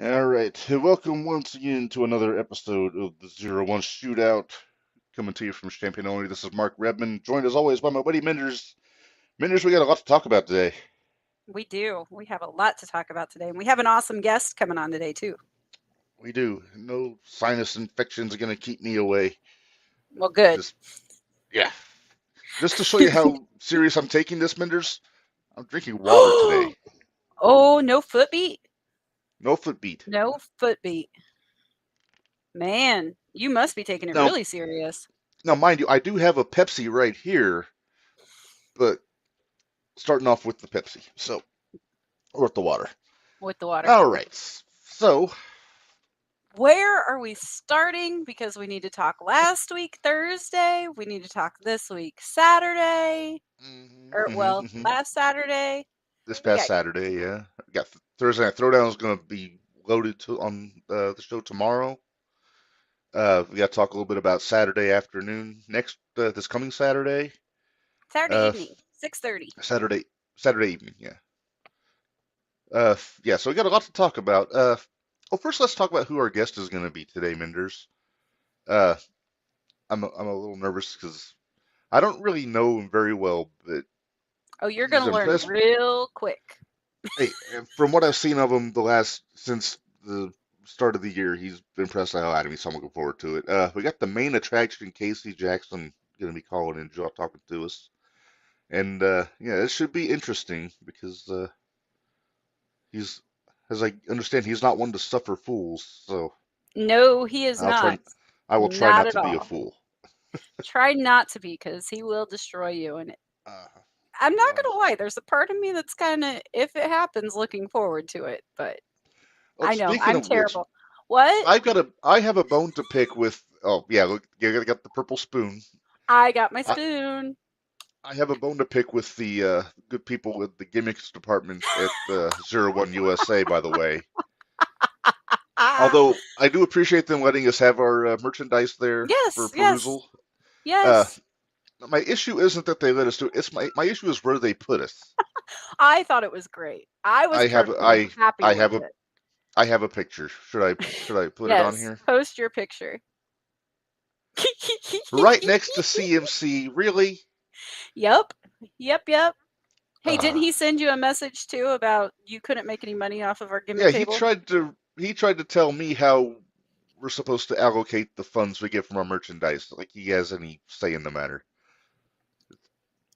All right. Welcome once again to another episode of the Zero One Shootout, coming to you from Champaign Only. This is Mark Redmond, joined as always by my buddy Minderz. Minderz, we got a lot to talk about today. We do. We have a lot to talk about today, and we have an awesome guest coming on today too. We do. No sinus infections are going to keep me away. Well, good. Just, yeah. Just to show you how serious I'm taking this, Minderz, I'm drinking water today. Oh, no foot beat? No foot beat. No foot beat. Man, you must be taking it Now, really serious mind you, I do have a Pepsi right here, but starting off with the Pepsi. So, or with the water. with the water. All right. So, Where are we starting? Because we need to talk last week, Thursday. We need to talk this week, Saturday. Last Saturday. this We past got Saturday, yeah. We got Thursday Night Throwdown is going to be loaded on the show tomorrow. We got to talk a little bit about Saturday afternoon next this coming Saturday. Saturday Uh, evening, 6:30. Saturday Saturday evening, yeah. Yeah. So we got a lot to talk about. Well, first let's talk about who our guest is going to be today, Minders. Uh, I'm a little nervous because I don't really know him very well, but Oh, you're going he's to learn impressed. real quick. Hey, from what I've seen of him since the start of the year, he's impressed the hell out of me, so I'm looking forward to it. We got the main attraction, Casey Jackson, going to be calling in, talking to us, and yeah, it should be interesting because he's, as I understand, he's not one to suffer fools. So No, he is I'll try, not. I will try Not not at to be a all. fool. Try not to be, because he will destroy you. And Uh, I'm not yeah. gonna lie, there's a part of me that's kind of, if it happens, looking forward to it. But Well, I know speaking I'm of which, terrible. What? I have a bone to pick with. Oh yeah, look, you got the purple spoon. I got my I, spoon. I have a bone to pick with the good people with the gimmicks department at Zero One USA, by the way. Ah, Although I do appreciate them letting us have our merchandise there for yes, yes, perusal. Uh, yes. my issue isn't that they let us do it. It's my issue is where they put us. I thought it was great. I was I have personally happy I with have a it. I have a picture. Should I put it on Yes, here? post your picture. Right next to CMC. Really? Yep, yep. Hey, didn't Uh, he send you a message too about you couldn't make any money off of our gimmick yeah, table? he tried to tell me how we're supposed to allocate the funds we get from our merchandise. Like he has any say in the matter.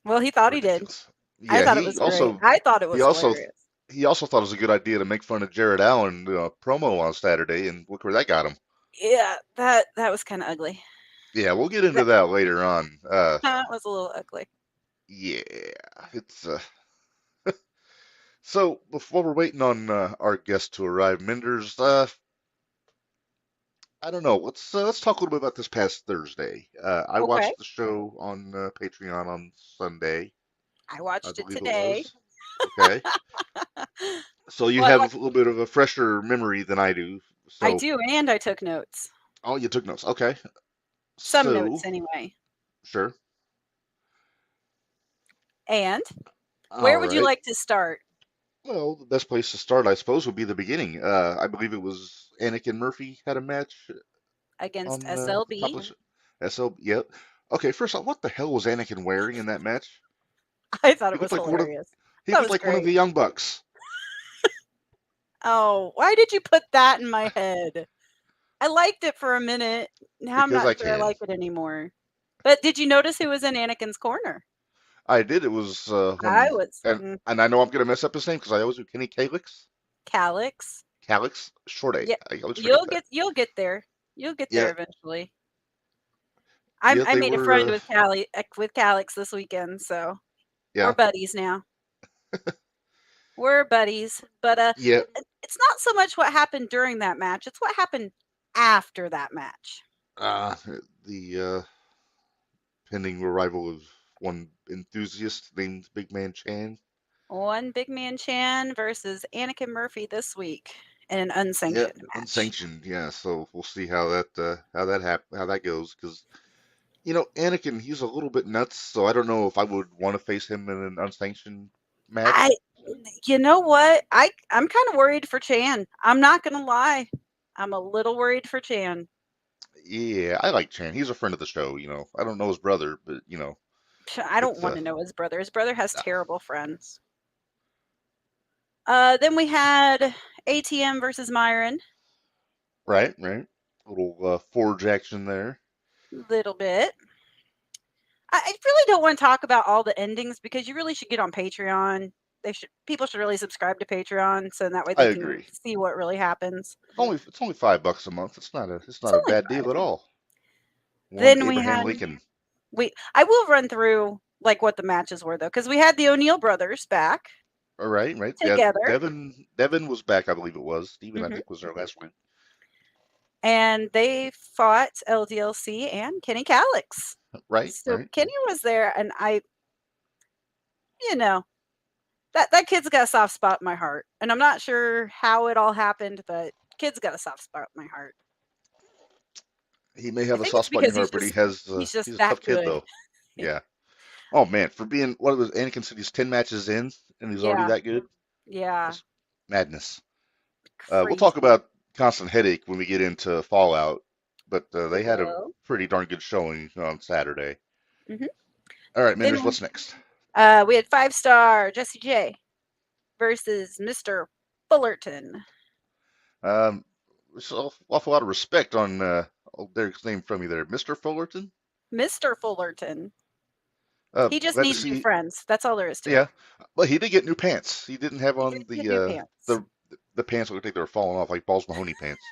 Well, he thought he did. Ridiculous. I Yeah, thought it was great. I thought it he was also hilarious. he also thought it was a good idea to make fun of Jared Allen promo on Saturday, and look where that got him. Yeah, that was kind of ugly. Yeah, we'll get into That that later on. was a little ugly. Yeah, it's so before we're waiting on our guest to arrive, Minders, I don't know. Let's talk a little bit about this past Thursday. I Okay, watched the show on Patreon on Sunday, I I watched it believe it today. was. Okay. So you Well, have a little bit of a fresher memory than I do. I So, do, and I took notes. oh, you took notes. Okay. Some So, notes anyway. sure. And All where would you right. like to start? Well, the best place to start, I suppose, would be the beginning. I believe it was Anakin Murphy had a match Against on the top SLB? of the SL. Yep. Okay. First off, what the hell was Anakin wearing in that match? I thought He it looked was like hilarious. he That looked was like one of great. the Young Bucks Oh, why did you put that in my head? I liked it for a minute. Now I'm because I not sure I can. like it anymore. But did you notice who was in Anakin's corner? I did. It was I one, was and I know I'm gonna mess up his name because I always do. Kenny Calix, Calix. Calix, short A. Yeah, I always forget that. you'll get there. You'll get there Yeah, eventually. yeah, I they made a were. friend with Calix this weekend, so we're Yeah, buddies now. We're buddies. But yeah. it's not so much what happened during that match, it's what happened after that match. Uh, the pending arrival of one enthusiast named Big Man Chan. One Big Man Chan versus Anakin Murphy this week in an Yeah, unsanctioned match. unsanctioned. Yeah, so we'll see how that goes because Anakin he's a little bit nuts, so I don't know if I would want to face him in an unsanctioned I match. You know what? I'm kind of worried for Chan. I'm not gonna lie. I'm a little worried for Chan. Yeah, I like Chan. He's a friend of the show. I don't know his brother, but I don't it's want to know his brother. His brother has nah, terrible friends. Then we had ATM versus Myron. right, right. Little forge action there. Little bit. I really don't want to talk about all the endings because you really should get on Patreon. People should really subscribe to Patreon so that way I they can agree. see what really happens. It's only $5 a month. It's It's not a only bad deal at 5. all. One Then we Abraham had Lincoln. I will run through like what the matches were though, because we had the O'Neill brothers back All right, right. Yeah, together. Devin was back, I believe it was. Steven, I Hmm. think, was there last week. And they fought LDLC and Kenny Calix. Right, So right, Kenny right. was there, and you know, that kid's got a soft spot in my heart. And I'm not sure how it all happened, but kid's got a soft spot in my heart. He may I have a think soft it's spot in because your heart, but he's just he's a that tough kid good. though. Yeah. Oh man, for being what was Anakin said he's 10 matches in and he's already Yeah, that good. yeah, That's madness. We'll talk crazy. about Constant Headache when we get into Fallout, but We they had a will. pretty darn good showing on Saturday. Hmm. All right, Minderz, Then what's next? we had 5-star Jesse J versus Mr. Fullerton. There's an awful lot of respect on old Derek's name from you there, Mr. Fullerton. Mr. Fullerton. He just Glad to needs new see. friends. That's all there is to it. Yeah, but he did get new pants. He didn't have He did on get new pants. the pants that looked like they were falling off like Balls Mahoney pants.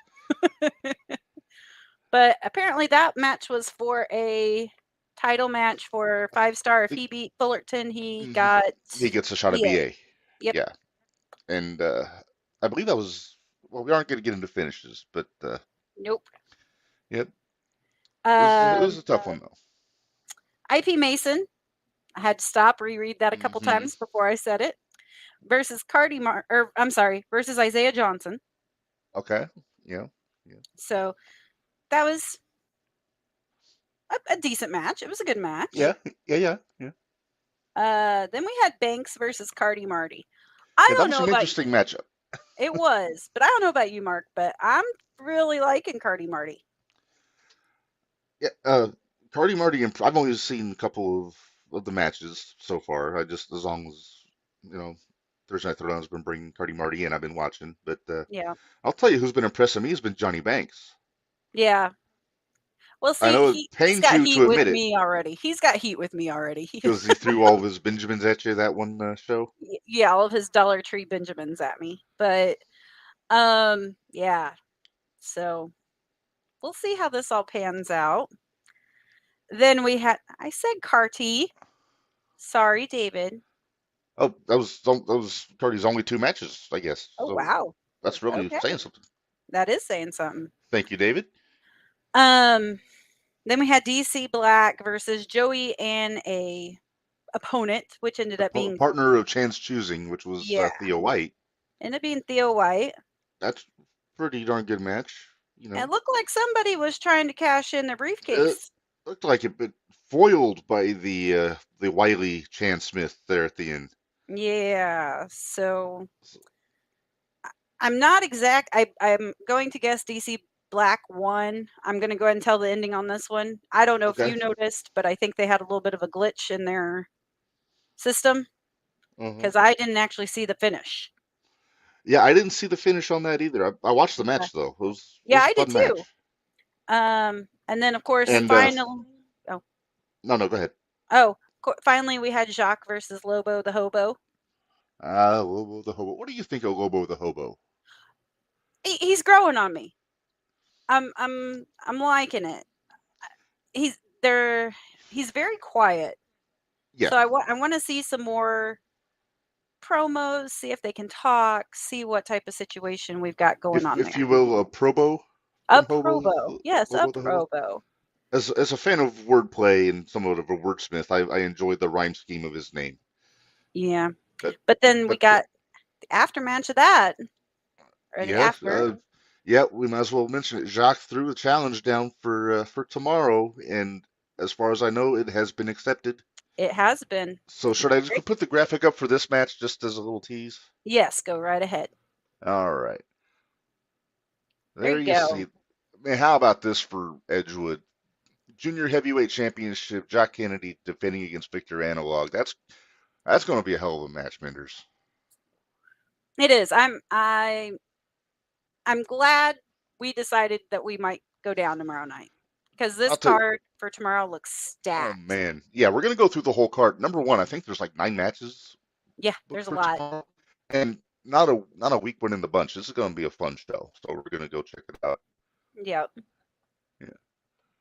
But apparently that match was for a title match for 5-star. If He, he beat Fullerton, he mhm. got He gets a shot at BA. BA. Yep. Yeah, and I believe that was. Well, we aren't going to get into finishes, but Nope. yep, it was Um, a tough one though. IP Mason. I had to stop, reread that a couple Hmm. times before I said it. Versus or I'm sorry, versus Isaiah Johnson. Okay. Yeah. Yeah. So that was a decent match. It was a good match. Yeah. Yeah. Yeah. Yeah. Then we had Banks versus Cardi Marty. I Yeah. That don't was know an about interesting matchup. it was, but I don't know about you, Mark. But I'm really liking Cardi Marty. Yeah. Cardi Marty. I've only seen a couple of the matches so far. I just as long as you know Thursday Night Throwdown's been bringing Cardi Marty in, I've been watching. But Yeah, I'll tell you who's been impressing me has been Johnny Banks. yeah. Well, I see, know it he's pains got you heat to with admit it me already. He's got heat with me already. because he threw all of his Benjamins at you that one show. Yeah, all of his Dollar Tree Benjamins at me. But yeah. So we'll see how this all pans out. Then we had I said Carty. Sorry, David. Oh, that was Cardi's only 2 matches, I guess. Oh So wow. that's really Okay. saying something. That is saying something. Thank you, David. Um then we had DC Black versus Joey and a opponent, which ended up being Partner of Chance choosing, which was yeah, Theo White. ended up being Theo White. That's pretty darn good match. And it looked like somebody was trying to cash in their It briefcase. looked like it, but foiled by the wily Chance Smith there at the end. Yeah. So I'm not exact. I'm going to guess DC Black won. I'm going to go ahead and tell the ending on this one. I don't know if Okay. you noticed, but I think they had a little bit of a glitch in their system Uh-huh. because I didn't actually see the finish. Yeah, I didn't see the finish on that either. I watched the Okay. match though. It Yeah, was a I did fun match. too. And then of course, And final. Oh, no, no, go ahead. finally we had Jacques versus Lobo the Hobo. Lobo the Hobo. What do you think of Lobo the Hobo? He's growing on me. I'm liking it. He's there. He's very quiet. Yeah. So I want to see some more promos, see if they can talk, see what type of situation we've got going If on if there. you will, a Probo A from Hobo, probo. Yes, a Lobo the Hobo. probo. As a fan of wordplay and somewhat of a wordsmith, I enjoyed the rhyme scheme of his name. Yeah. But But then we but got the aftermatch of that, or the yeah, after. yeah, we might as well mention it. Jacques threw the challenge down for tomorrow, and as far as I know, it has been accepted. It has been. So should I just put the graphic up for this match just as a little tease? Yes, go right ahead. All right. There There you you go. see. Man, how about this for Edgewood? Junior Heavyweight Championship, Jack Kennedy defending against Victor Analog. That's going to be a hell of a match, Minderz. It is. I'm glad we decided that we might go down tomorrow night because this I'll tell you. card for tomorrow looks Oh stacked. man, yeah, we're going to go through the whole card. Number one, I think there's like 9 matches Yeah, booked there's a for lot. tomorrow, and not a weak one in the bunch. This is going to be a fun show, so we're going to go check it out. Yep. Yeah.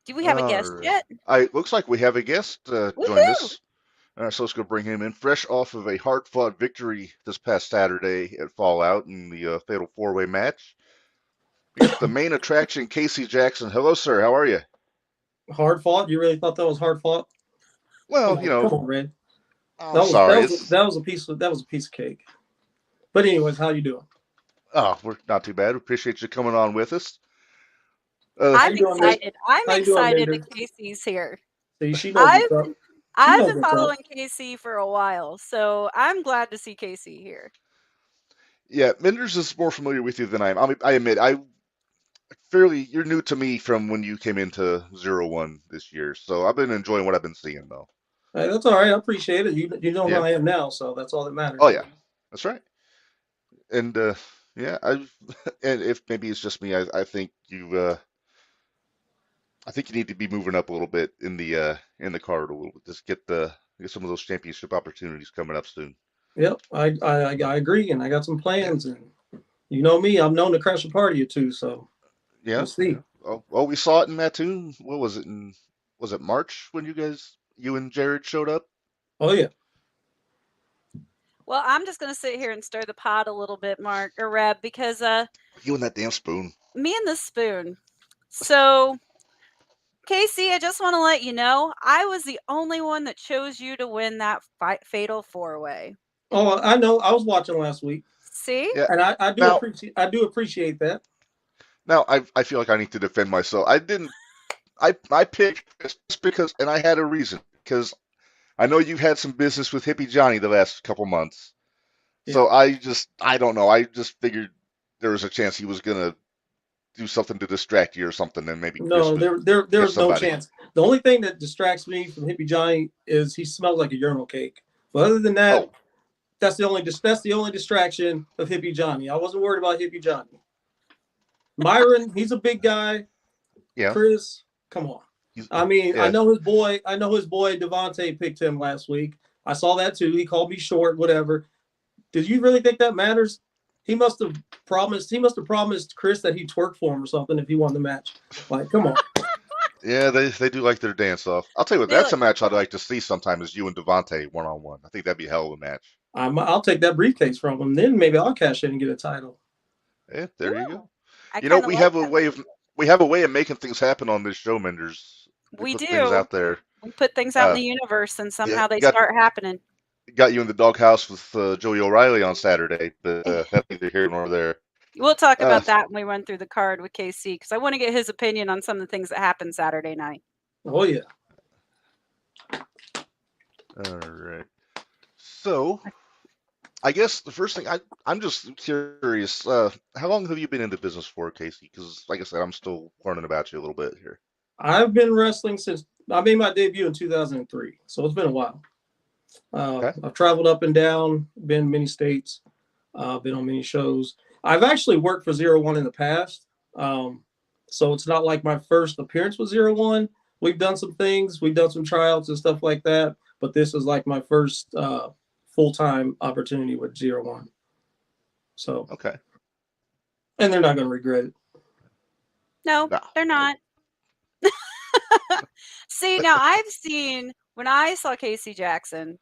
Do we have a All guest right. yet? Looks like we have a guest join Woohoo! us. So let's go bring him in. Fresh off of a hard-fought victory this past Saturday at Fallout in the Fatal 4-Way match. We got the main attraction, Casey Jackson. Hello, sir. How are you? Hard fought? You really thought that was hard fought? Well, Come on, Red. I'm sorry. That was a piece of cake. But anyways, how you doing? Oh, we're not too bad. We appreciate you coming on with us. I'm excited. I'm excited that Minderz? Casey's here. See, she knows what's up. I've been following Casey for a while, so I'm glad to see Casey here. Yeah, Minderz is more familiar with you than I am. I admit, you're new to me from when you came into 01 this year, so I've been enjoying what I've been seeing, though. Hey, that's all right. I appreciate it. You know who I am now, so that's all that matters. Oh yeah, that's right. And yeah, and if maybe it's just me, I think I think you need to be moving up a little bit in the card a little bit. Just get some of those championship opportunities coming up soon. Yep, I agree, and I got some plans, and you know me, I'm known to crash a party or two, so yeah. We'll see. Oh, we saw it in Mattoon. What was it was it March when you and Jared showed up? Oh yeah. Well, I'm just going to sit here and stir the pot a little bit, Mark or Reb, because you and that damn spoon. Me and the spoon. So, Casey, I just want to let you know, I was the only one that chose you to win that fatal 4-way. Oh, I know. I was watching last week. See? Yeah. And I do appreciate that. Now I feel like I need to defend myself. I picked just because, and I had a reason, because I know you've had some business with Hippie Johnny the last couple months. Yeah. So I don't know. I just figured there was a chance he was gonna do something to distract you or something, and maybe no, there's no chance. The only thing that distracts me from Hippie Johnny is he smells like a urinal cake. But other than that, that's the only distraction of Hippie Johnny. I wasn't worried about Hippie Johnny. Myron, he's a big guy. Yeah. Chris, come on. I mean, yeah. I know his boy Devontae picked him last week. I saw that too. He called me short, whatever. Did you really think that matters? He must have promised Chris that he'd twerk for him or something if he won the match. Like, come on. Yeah, they do like their dance off. I'll tell you what, that's a match I'd like to see sometime is you and Devontae one-on-one. I think that'd be a hell of a match. I'll take that briefcase from him. Then maybe I'll cash in and get a title. Yeah, there you go. We have a way of making things happen on this show, Minderz. We put do. Things out there. We put things out in the universe, and somehow they start happening. Got you in the doghouse with Joey O'Reilly on Saturday, but that's neither here nor there. We'll talk about that when we run through the card with KC, because I want to get his opinion on some of the things that happened Saturday night. Oh, yeah. All right. So, I guess the first thing, I'm just curious, how long have you been into business for, Casey? Because, like I said, I'm still learning about you a little bit here. I've been wrestling since I made my debut in 2003, so it's been a while. I've traveled up and down, been in many states, been on many shows. I've actually worked for 01 in the past, so it's not like my first appearance was 01. We've done some things, we've done some tryouts and stuff like that, but this is like my first full-time opportunity with 01. So okay, and they're not going to regret it. No, they're not. See, now I've seen when I saw Casey Jackson.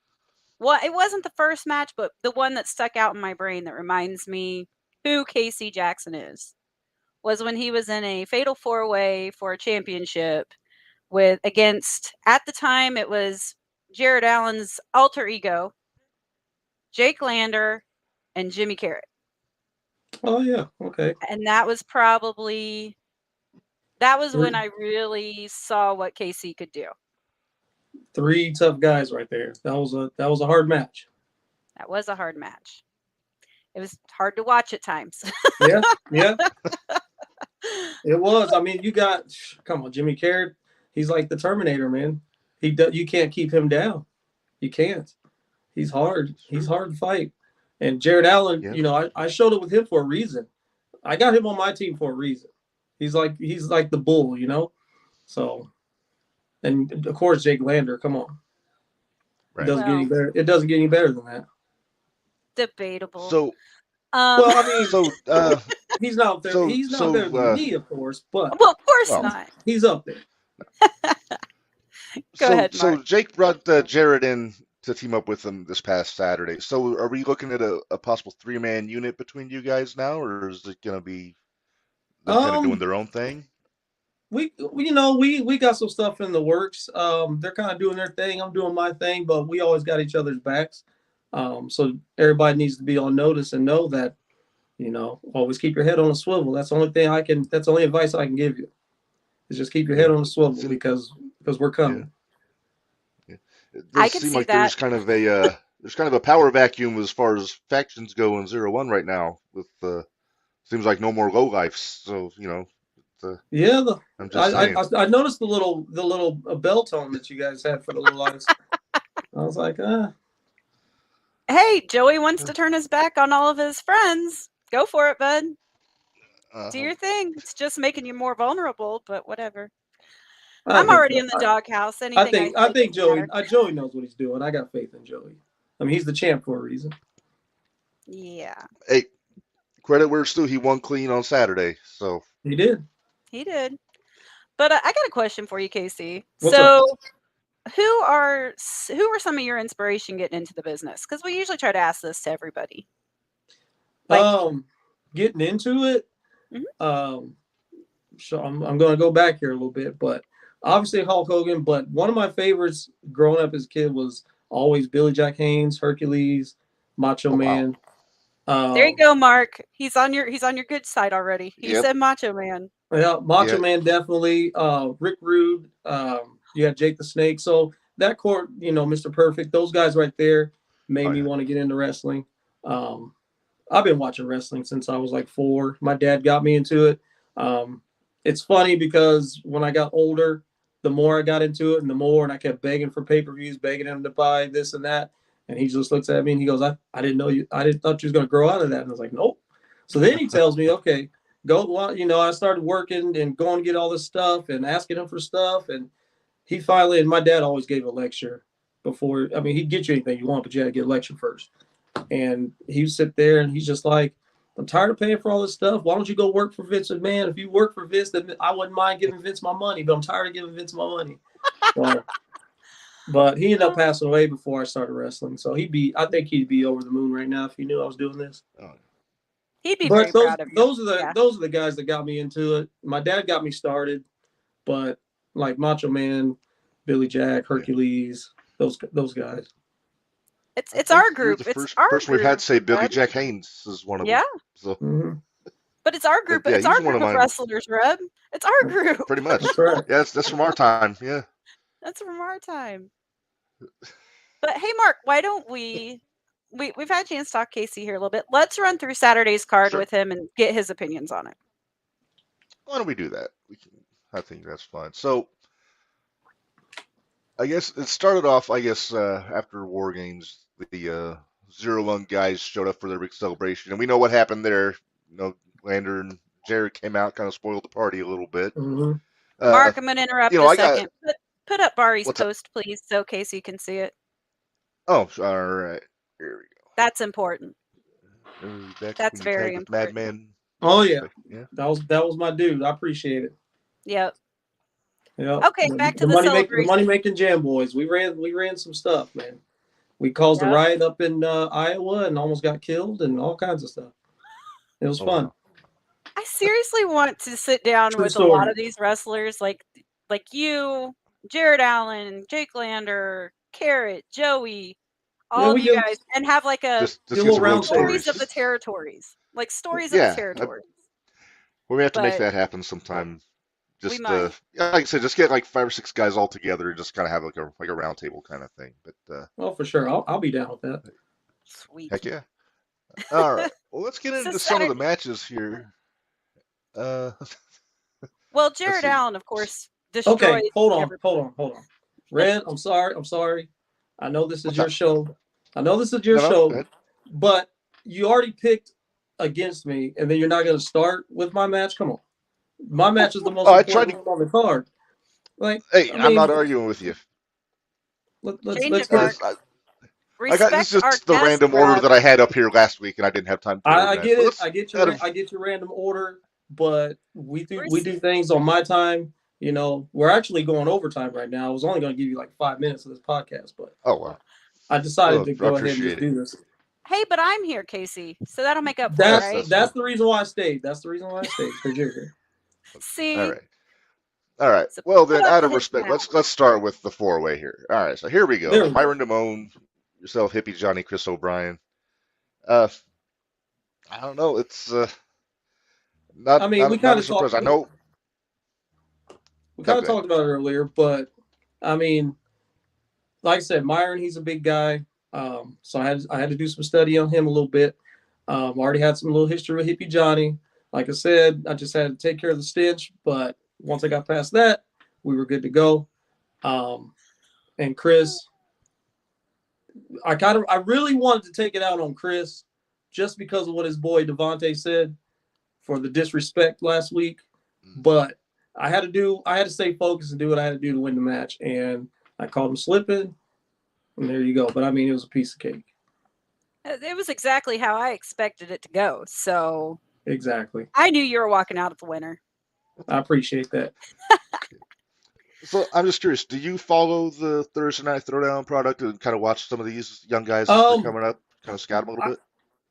Well, it wasn't the first match, but the one that stuck out in my brain that reminds me who Casey Jackson is was when he was in a fatal 4-way for a championship against, at the time, it was Jared Allen's alter ego, Jake Lander, and Jimmy Carrot. Oh, yeah. Okay. And that was when I really saw what Casey could do. Three tough guys right there. That was a hard match. That was a hard match. It was hard to watch at times. Yeah. It was. I mean, come on, Jimmy Carrot. He's like the Terminator, man. You can't keep him down. You can't. He's hard. He's hard to fight. And Jared Allen, I showed it with him for a reason. I got him on my team for a reason. He's like the bull, So, and of course Jake Lander. Come on. Right. It doesn't get any better. It doesn't get any better than that. Debatable. So, well, I mean, he's not there. He's not better than me, of course. But of course not. He's up there. Go ahead, Mark. So Jake brought Jared in to team up with him this past Saturday. So are we looking at a possible 3-man unit between you guys now, or is it going to be them kind of doing their own thing? We got some stuff in the works. They're kind of doing their thing. I'm doing my thing, but we always got each other's backs. So everybody needs to be on notice and know that, always keep your head on a swivel. That's the only thing that's the only advice I can give you, is just keep your head on a swivel because we're coming. Yeah. It does seem like there's kind of a power vacuum as far as factions go in 0-1 right now. With seems like no more low lifes. So I'm just saying. I noticed the little bell tone that you guys had for the low lives. I was like, Hey, Joey wants to turn his back on all of his friends. Go for it, bud. Do your thing. It's just making you more vulnerable, but whatever. I'm already in the doghouse. I think Joey knows what he's doing. I got faith in Joey. I mean, he's the champ for a reason. Yeah. Hey, credit where it's due. He won clean on Saturday, so he did. But I got a question for you, Casey. What's up? Who are some of your inspiration getting into the business? Because we usually try to ask this to everybody. Getting into it. Mm-hmm. So I'm going to go back here a little bit, but obviously Hulk Hogan. But one of my favorites growing up as a kid was always Billy Jack Haynes, Hercules, Macho Man. There you go, Mark. He's on your good side already. He said Macho Man. Yeah, Macho Man definitely. Rick Rude. You had Jake the Snake. So that court, Mr. Perfect, those guys right there made me want to get into wrestling. I've been watching wrestling since I was like 4. My dad got me into it. It's funny because when I got older, the more I got into it and I kept begging for pay-per-views, begging him to buy this and that. And he just looks at me and he goes, I didn't know you. I thought you was going to grow out of that. And I was like, nope. So then he tells me, okay, go. I started working and going to get all this stuff and asking him for stuff. And he finally, and my dad always gave a lecture before. I mean, he'd get you anything you want, but you had to get a lecture first. And he'd sit there and he's just like, I'm tired of paying for all this stuff. Why don't you go work for Vince McMahon? If you work for Vince, then I wouldn't mind giving Vince my money, but I'm tired of giving Vince my money. So, but he ended up passing away before I started wrestling. So I think he'd be over the moon right now if he knew I was doing this. He'd be very proud of you. Those are the guys that got me into it. My dad got me started, but like Macho Man, Billy Jack, Hercules, those guys. It's our group. It's our person we've had say Billy Jack Haynes is one of them. Yeah. So. But it's our group. It's our group of wrestlers, Reb. It's our group. Pretty much. That's right. Yeah, that's from our time. Yeah. That's from our time. But hey, Mark, why don't we've had a chance to talk Casey here a little bit. Let's run through Saturday's card with him and get his opinions on it. Why don't we do that? I think that's fine. So, I guess it started off, after War Games, the 0-1 guys showed up for their big celebration. And we know what happened there. Lander and Jared came out, kind of spoiled the party a little bit. Mm-hmm. Mark, I'm going to interrupt a second. Put up Bari's post, please, so Casey can see it. Oh, all right. Here we go. That's important. That's very important. Madman. Oh, yeah. That was my dude. I appreciate it. Yep. Yeah. Okay, back to the celebration. The money-making Jam Boys. We ran some stuff, man. We caused a riot up in Iowa and almost got killed and all kinds of stuff. It was fun. I seriously want to sit down with a lot of these wrestlers, like you, Jared Allen, Jake Lander, Carrot, Joey, all of you guys, and have like just stories of the territories, like stories of the territories. We have to make that happen sometime Just might. yeah, like I said, just get like 5 or 6 guys all together and just kind of have like a round table kind of thing. But Oh, for sure. I'll be down with that. Sweet. heck yeah. All right. Well, let's get So into some of the Saturday. matches here. Uh, Well, let's Jared see. Allen, of course, Okay, destroyed hold everybody. on. Red, I'm sorry. I know this is What's your up? show. No, go ahead. But you already picked against me, and then you're not going to start with my match. Come on, my match is the most Oh, I tried to. important one on the card. Like, Hey, I I'm mean, not arguing with you. Change let's of get I it. heart. just, I, I got this Respect is our just the guest, random order Brad. that I had up here last week, and I didn't have time to I organize. get But it. let's out of I get your random order, but we do things on my time. We're actually going overtime right now. I was only going to give you like 5 minutes of this podcast, but oh wow. I decided Well, to I go ahead and just appreciate it. do this. Hey, but I'm here, Casey. So that'll make up for it, That's right? that's the reason why I stayed. That's the reason why I stayed, because you're here. All See? right. All right. So Well put then, up out with of his respect, mouth. let's start with the 4-way here. All right. So here we go. There we go. Myron Damone, yourself, Hippie Johnny, Chris O'Brien. Uh, I don't know. It's I mean, not a surprise. I know. we No, kind of go ahead. talked about it earlier, but I mean, like I said, Myron, he's a big guy. So I had to do some study on him a little bit. Already had some little history with Hippie Johnny. Like I said, I just had to take care of the stench, but once I got past that, we were good to go. And Chris, I really wanted to take it out on Chris just because of what his boy Devontae said for the disrespect last week. But I had to stay focused and do what I had to do to win the match. And I called him slipping, and there you go. But I mean, it was a piece of cake. It was exactly how I expected it to go. So Exactly. I knew you were walking out as the winner. I appreciate that. So I'm just curious. Do you follow the Thursday Night Throwdown product and kind of watch some of these young guys as they're coming up? Kind of scout them a little bit.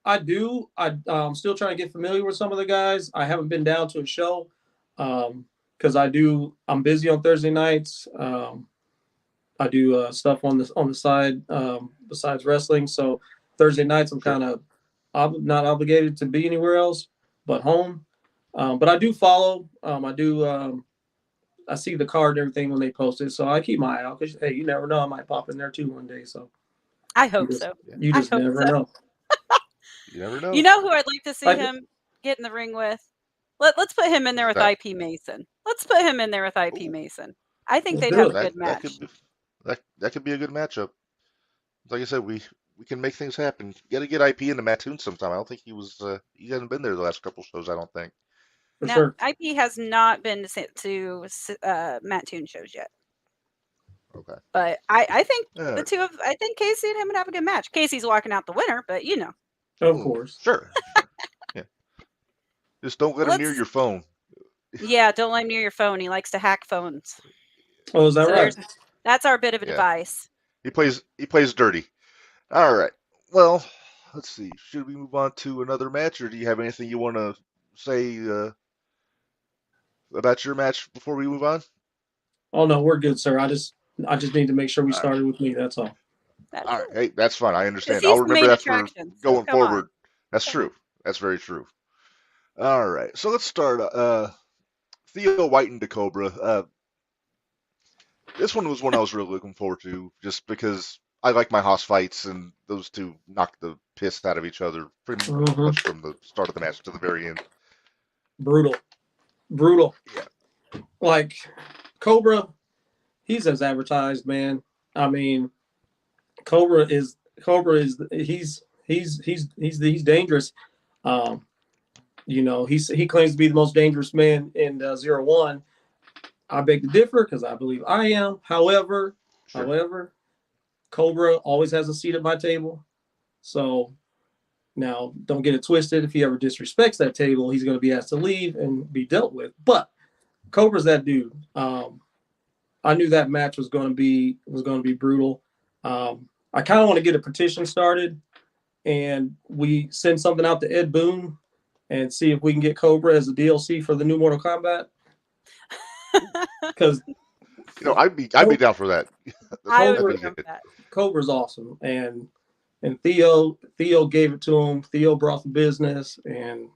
I do. I'm still trying to get familiar with some of the guys. I haven't been down to a show because I'm busy on Thursday nights. I do stuff on the side besides wrestling. So Thursday nights I'm kind of not obligated to be anywhere else but home. But I do follow. I see the card and everything when they post it, so I keep my eye out because hey, you never know, I might pop in there too one day. So I hope so. You just never know. You never know. You know who I'd like to see him get in the ring with? Let's put him in there with IP Mason. Let's put him in there with IP Mason. I think they'd have a good match. That could be a good matchup. Like I said, we can make things happen. You got to get IP into Mattoon sometime. I don't think he hasn't been there the last couple shows. I don't think. No, sure. IP has not been to Mattoon shows yet. Okay. But I think I think Casey and him would have a good match. Casey's walking out the winner, but you know. Of course. Sure. Yeah. Just don't let him near your phone. Yeah, don't let him near your phone. He likes to hack phones. Oh, is that right? That's our bit of advice. He plays dirty. All right. Well, let's see. Should we move on to another match, or do you have anything you want to say about your match before we move on? Oh no, we're good, sir. I just need to make sure we started with me. That's all. All right. Hey, that's fine. I understand. I'll remember that for going forward. That's true. That's very true. All right. So let's start. Theo White and DeCobra. This one was one I was really looking forward to, just because I like my house fights, and those two knocked the piss out of each other pretty much from the start of the match to the very end. Brutal. Yeah. Like Cobra, he's as advertised, man. I mean, Cobra is he's dangerous. He claims to be the most dangerous man in 0-1. I beg to differ because I believe I am. However, Cobra always has a seat at my table. So now don't get it twisted. If he ever disrespects that table, he's going to be asked to leave and be dealt with. But Cobra's that dude. I knew that match was going to be brutal. I kind of want to get a petition started, and we send something out to Ed Boon and see if we can get Cobra as a DLC for the new Mortal Kombat. Because I'd be down for that. Cobra's awesome, and Theo gave it to him. Theo brought the business, and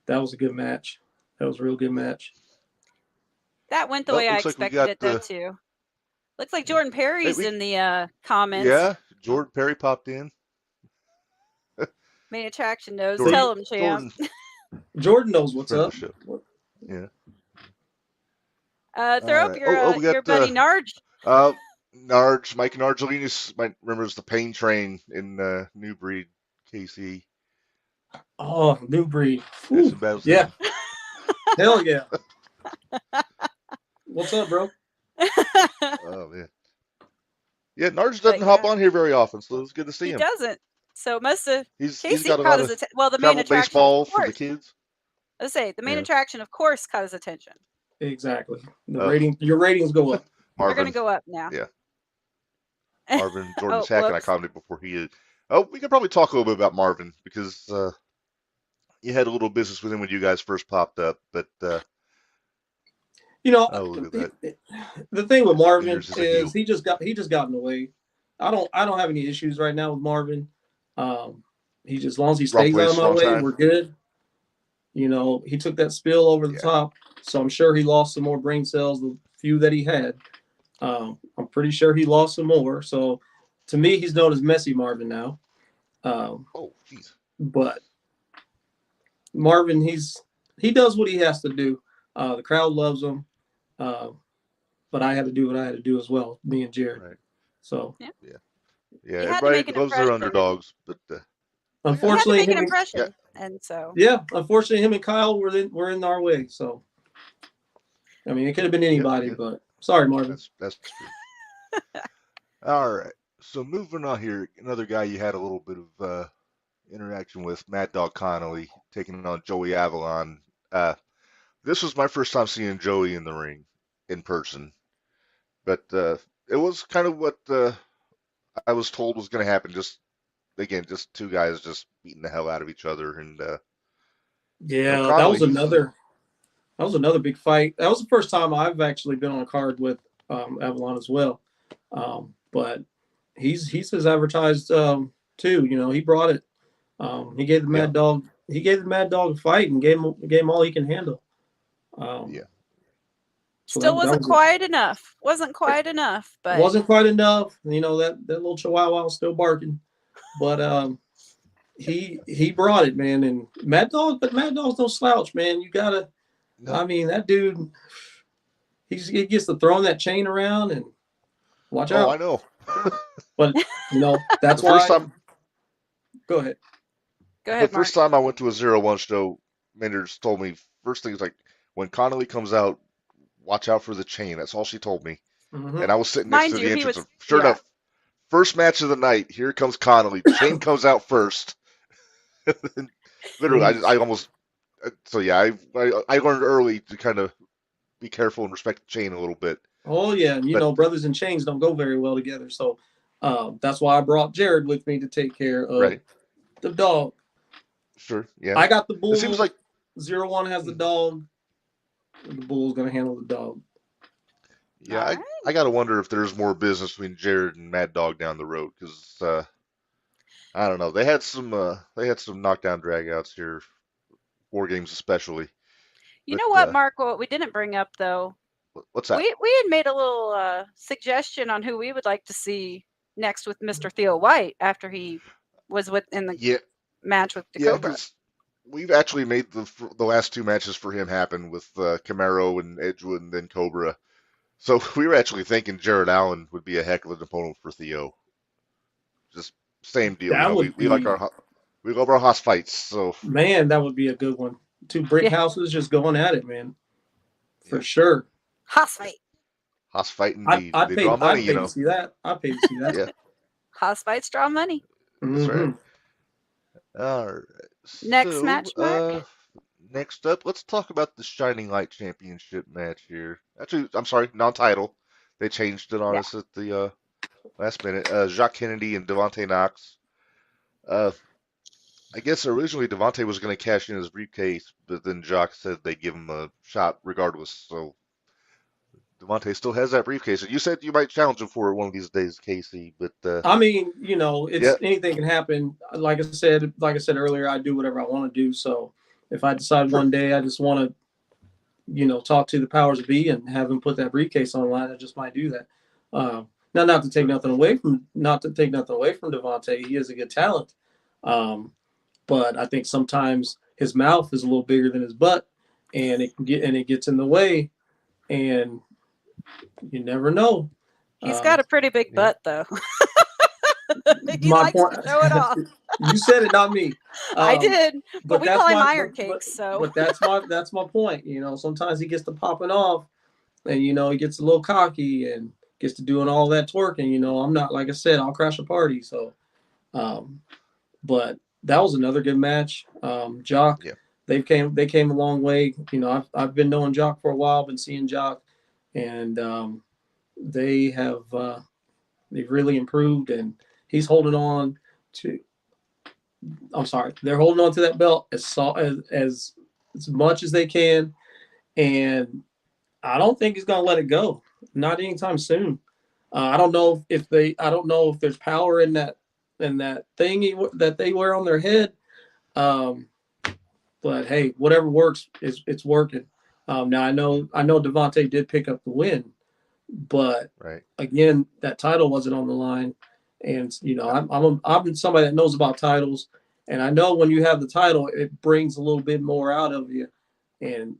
that was a good match. That was a real good match. That went the way I looks like we expected got it, though, too. Looks like Jordan Perry's in the comments. Yeah, Jordan Perry popped in. Main attraction knows. Jordan, Tell him, champ. Jordan knows what's up. Yeah. Throw up your buddy Narge. Narge, Mike Nargelinas might remember the Pain Train in New Breed, KC. Oh, New Breed. Yeah. Hell yeah. What's up, bro? Oh, man. Yeah, Narge doesn't hop on here very often, so it's good to see him. He doesn't. So most of he's got a lot of the main attraction, baseball for the kids. Let's say the main attraction, of course, caught his attention. Exactly. Your ratings go up. They're going to go up now. Yeah. Marvin, Jordan's hack, and I commented before he is. Oh, we could probably talk a little bit about Marvin because you had a little business with him when you guys first popped up, but you know, the thing with Marvin is he just got in the way. I don't have any issues right now with Marvin. He just, as long as he stays out of my way, we're good. You know, he took that spill over the top, so I'm sure he lost some more brain cells, the few that he had. I'm pretty sure he lost some more. So to me, he's known as Messy Marvin now. But Marvin, he does what he has to do. The crowd loves him. But I had to do what I had to do as well, me and Jared. Right. So everybody loves their underdogs, but unfortunately, make an impression, and so unfortunately, him and Kyle were in our way. So I mean, it could have been anybody, but sorry, Marvin. That's true. All right, so moving on here, another guy you had a little bit of interaction with, Mad Dog Connolly, taking on Joey Avalon. This was my first time seeing Joey in the ring in person, but it was kind of what I was told was going to happen. Just two guys just beating the hell out of each other, and that was another big fight. That was the first time I've actually been on a card with Avalon as well. But he's as advertised too. You know, he brought it. He gave the Mad Dog. He gave the Mad Dog a fight and gave him all he can handle. So still wasn't quite enough. Wasn't quite enough, but wasn't quite enough. You know, that little chihuahua was still barking, but he brought it, man. And Mad Dog's no slouch, man. You gotta. No. I mean, that dude. He gets to throwing that chain around and watch out. Oh, I know. But you know that's why. Go ahead. Go ahead. The first time I went to a 0-1 show, Minderz told me first thing is like when Connolly comes out, watch out for the chain. That's all she told me. Mm-hmm. And I was sitting next to the entrance. Sure enough, first match of the night, here comes Connolly. The chain comes out first. Literally, I almost. So yeah, I learned early to kind of be careful and respect the chain a little bit. Oh yeah, and you know, brothers and chains don't go very well together. So that's why I brought Jared with me to take care of the dog. Sure. Yeah. I got the bull. It seems like 0-1 has the dog. The bull's gonna handle the dog. Yeah, I gotta wonder if there's more business between Jared and Mad Dog down the road because I don't know. They had some knockdown dragouts here, War Games especially. You know what, Mark? What we didn't bring up though. What's that? We had made a little suggestion on who we would like to see next with Mr. Theo White after he was in the match with Cobra. Yeah, we've actually made the last two matches for him happen with Camaro and Edgewood and then Cobra. So we were actually thinking Jared Allen would be a heck of an opponent for Theo. Just same deal. We love our house fights. So man, that would be a good one. Two brick houses just going at it, man. For sure. House fight. House fight indeed. They draw money, you know. To see that. I paid to see that. Yeah. House fights draw money. That's right. All right. Next match, Mark. Next up, let's talk about the Shining Light Championship match here. Actually, I'm sorry, non-title. They changed it on us at the last minute. Jacques Kennedy and Devontae Knox. I guess originally Devontae was going to cash in his briefcase, but then Jacques said they'd give him a shot regardless. So Devontae still has that briefcase. And you said you might challenge him for it one of these days, Casey. But I mean, you know, anything can happen. Like I said earlier, I do whatever I want to do. So if I decide one day I just want to talk to the powers that be and have him put that briefcase online, I just might do that. Now, not to take nothing away from Devontae. He is a good talent. But I think sometimes his mouth is a little bigger than his butt, and it gets in the way, and you never know. He's got a pretty big butt, though. He My likes point. to show it off. You said it, not me. I did, but we call him Iron Cakes. But that's my point. Sometimes he gets to popping off, and he gets a little cocky and gets to doing all that twerking. I'm not, like I said, I'll crash a party. So, but that was another good match. Jock, Yeah. they came a long way. I've been knowing Jock for a while, been seeing Jock, and they've really improved, and he's holding on to. I'm sorry, they're holding on to that belt as much as they can, and I don't think he's gonna let it go. Not anytime soon. I don't know if there's power in that thing that they wear on their head. But hey, whatever works it's working. Now I know Devontae did pick up the win, but right. Again, that title wasn't on the line, and I'm somebody that knows about titles, and I know when you have the title, it brings a little bit more out of you, and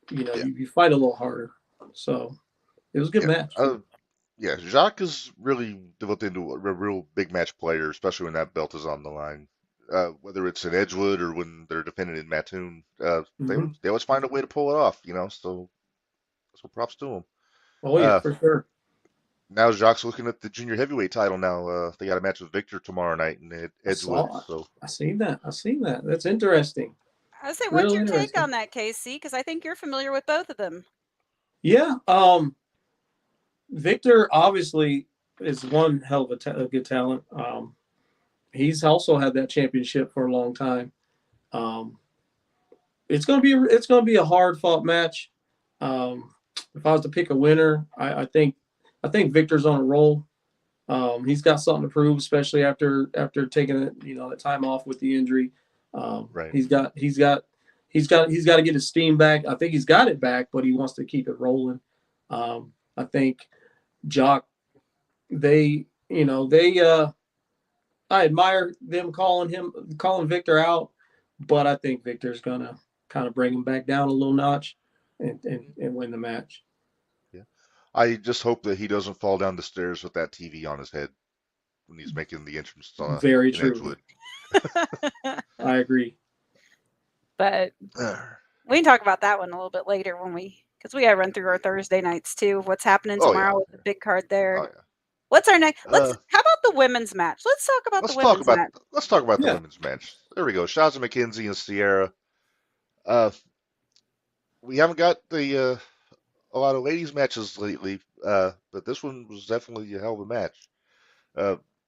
you fight a little harder. So it was a good match. Yeah, Jacques is really developed into a real big match player, especially when that belt is on the line. Whether it's in Edgewood or when they're defending in Mattoon, they always find a way to pull it off. So props to them. Oh yeah, for sure. Now Jacques looking at the junior heavyweight title. Now they got a match with Victor tomorrow night in Edgewood. I seen that. That's interesting. I say, what's your take on that, Casey? Because I think you're familiar with both of them. Yeah. Victor obviously is one hell of a good talent. He's also had that championship for a long time. It's gonna be a hard fought match. If I was to pick a winner, I think Victor's on a roll. He's got something to prove, especially after taking the time off with the injury. Right. He's got to get his steam back. I think he's got it back, but he wants to keep it rolling. I think Jock, I admire them calling Victor out, but I think Victor's gonna kind of bring him back down a little notch and win the match. Yeah, I just hope that he doesn't fall down the stairs with that TV on his head when he's making the entrance. Very true. I agree. But we can talk about that one a little bit later because we got to run through our Thursday nights too. What's happening tomorrow with the big card there? Oh, yeah. What's our next? How about the women's match? Let's talk about the women's match. Let's talk about the women's match. There we go. Shaza McKenzie and Sierra. We haven't got a lot of ladies matches lately, but this one was definitely a hell of a match.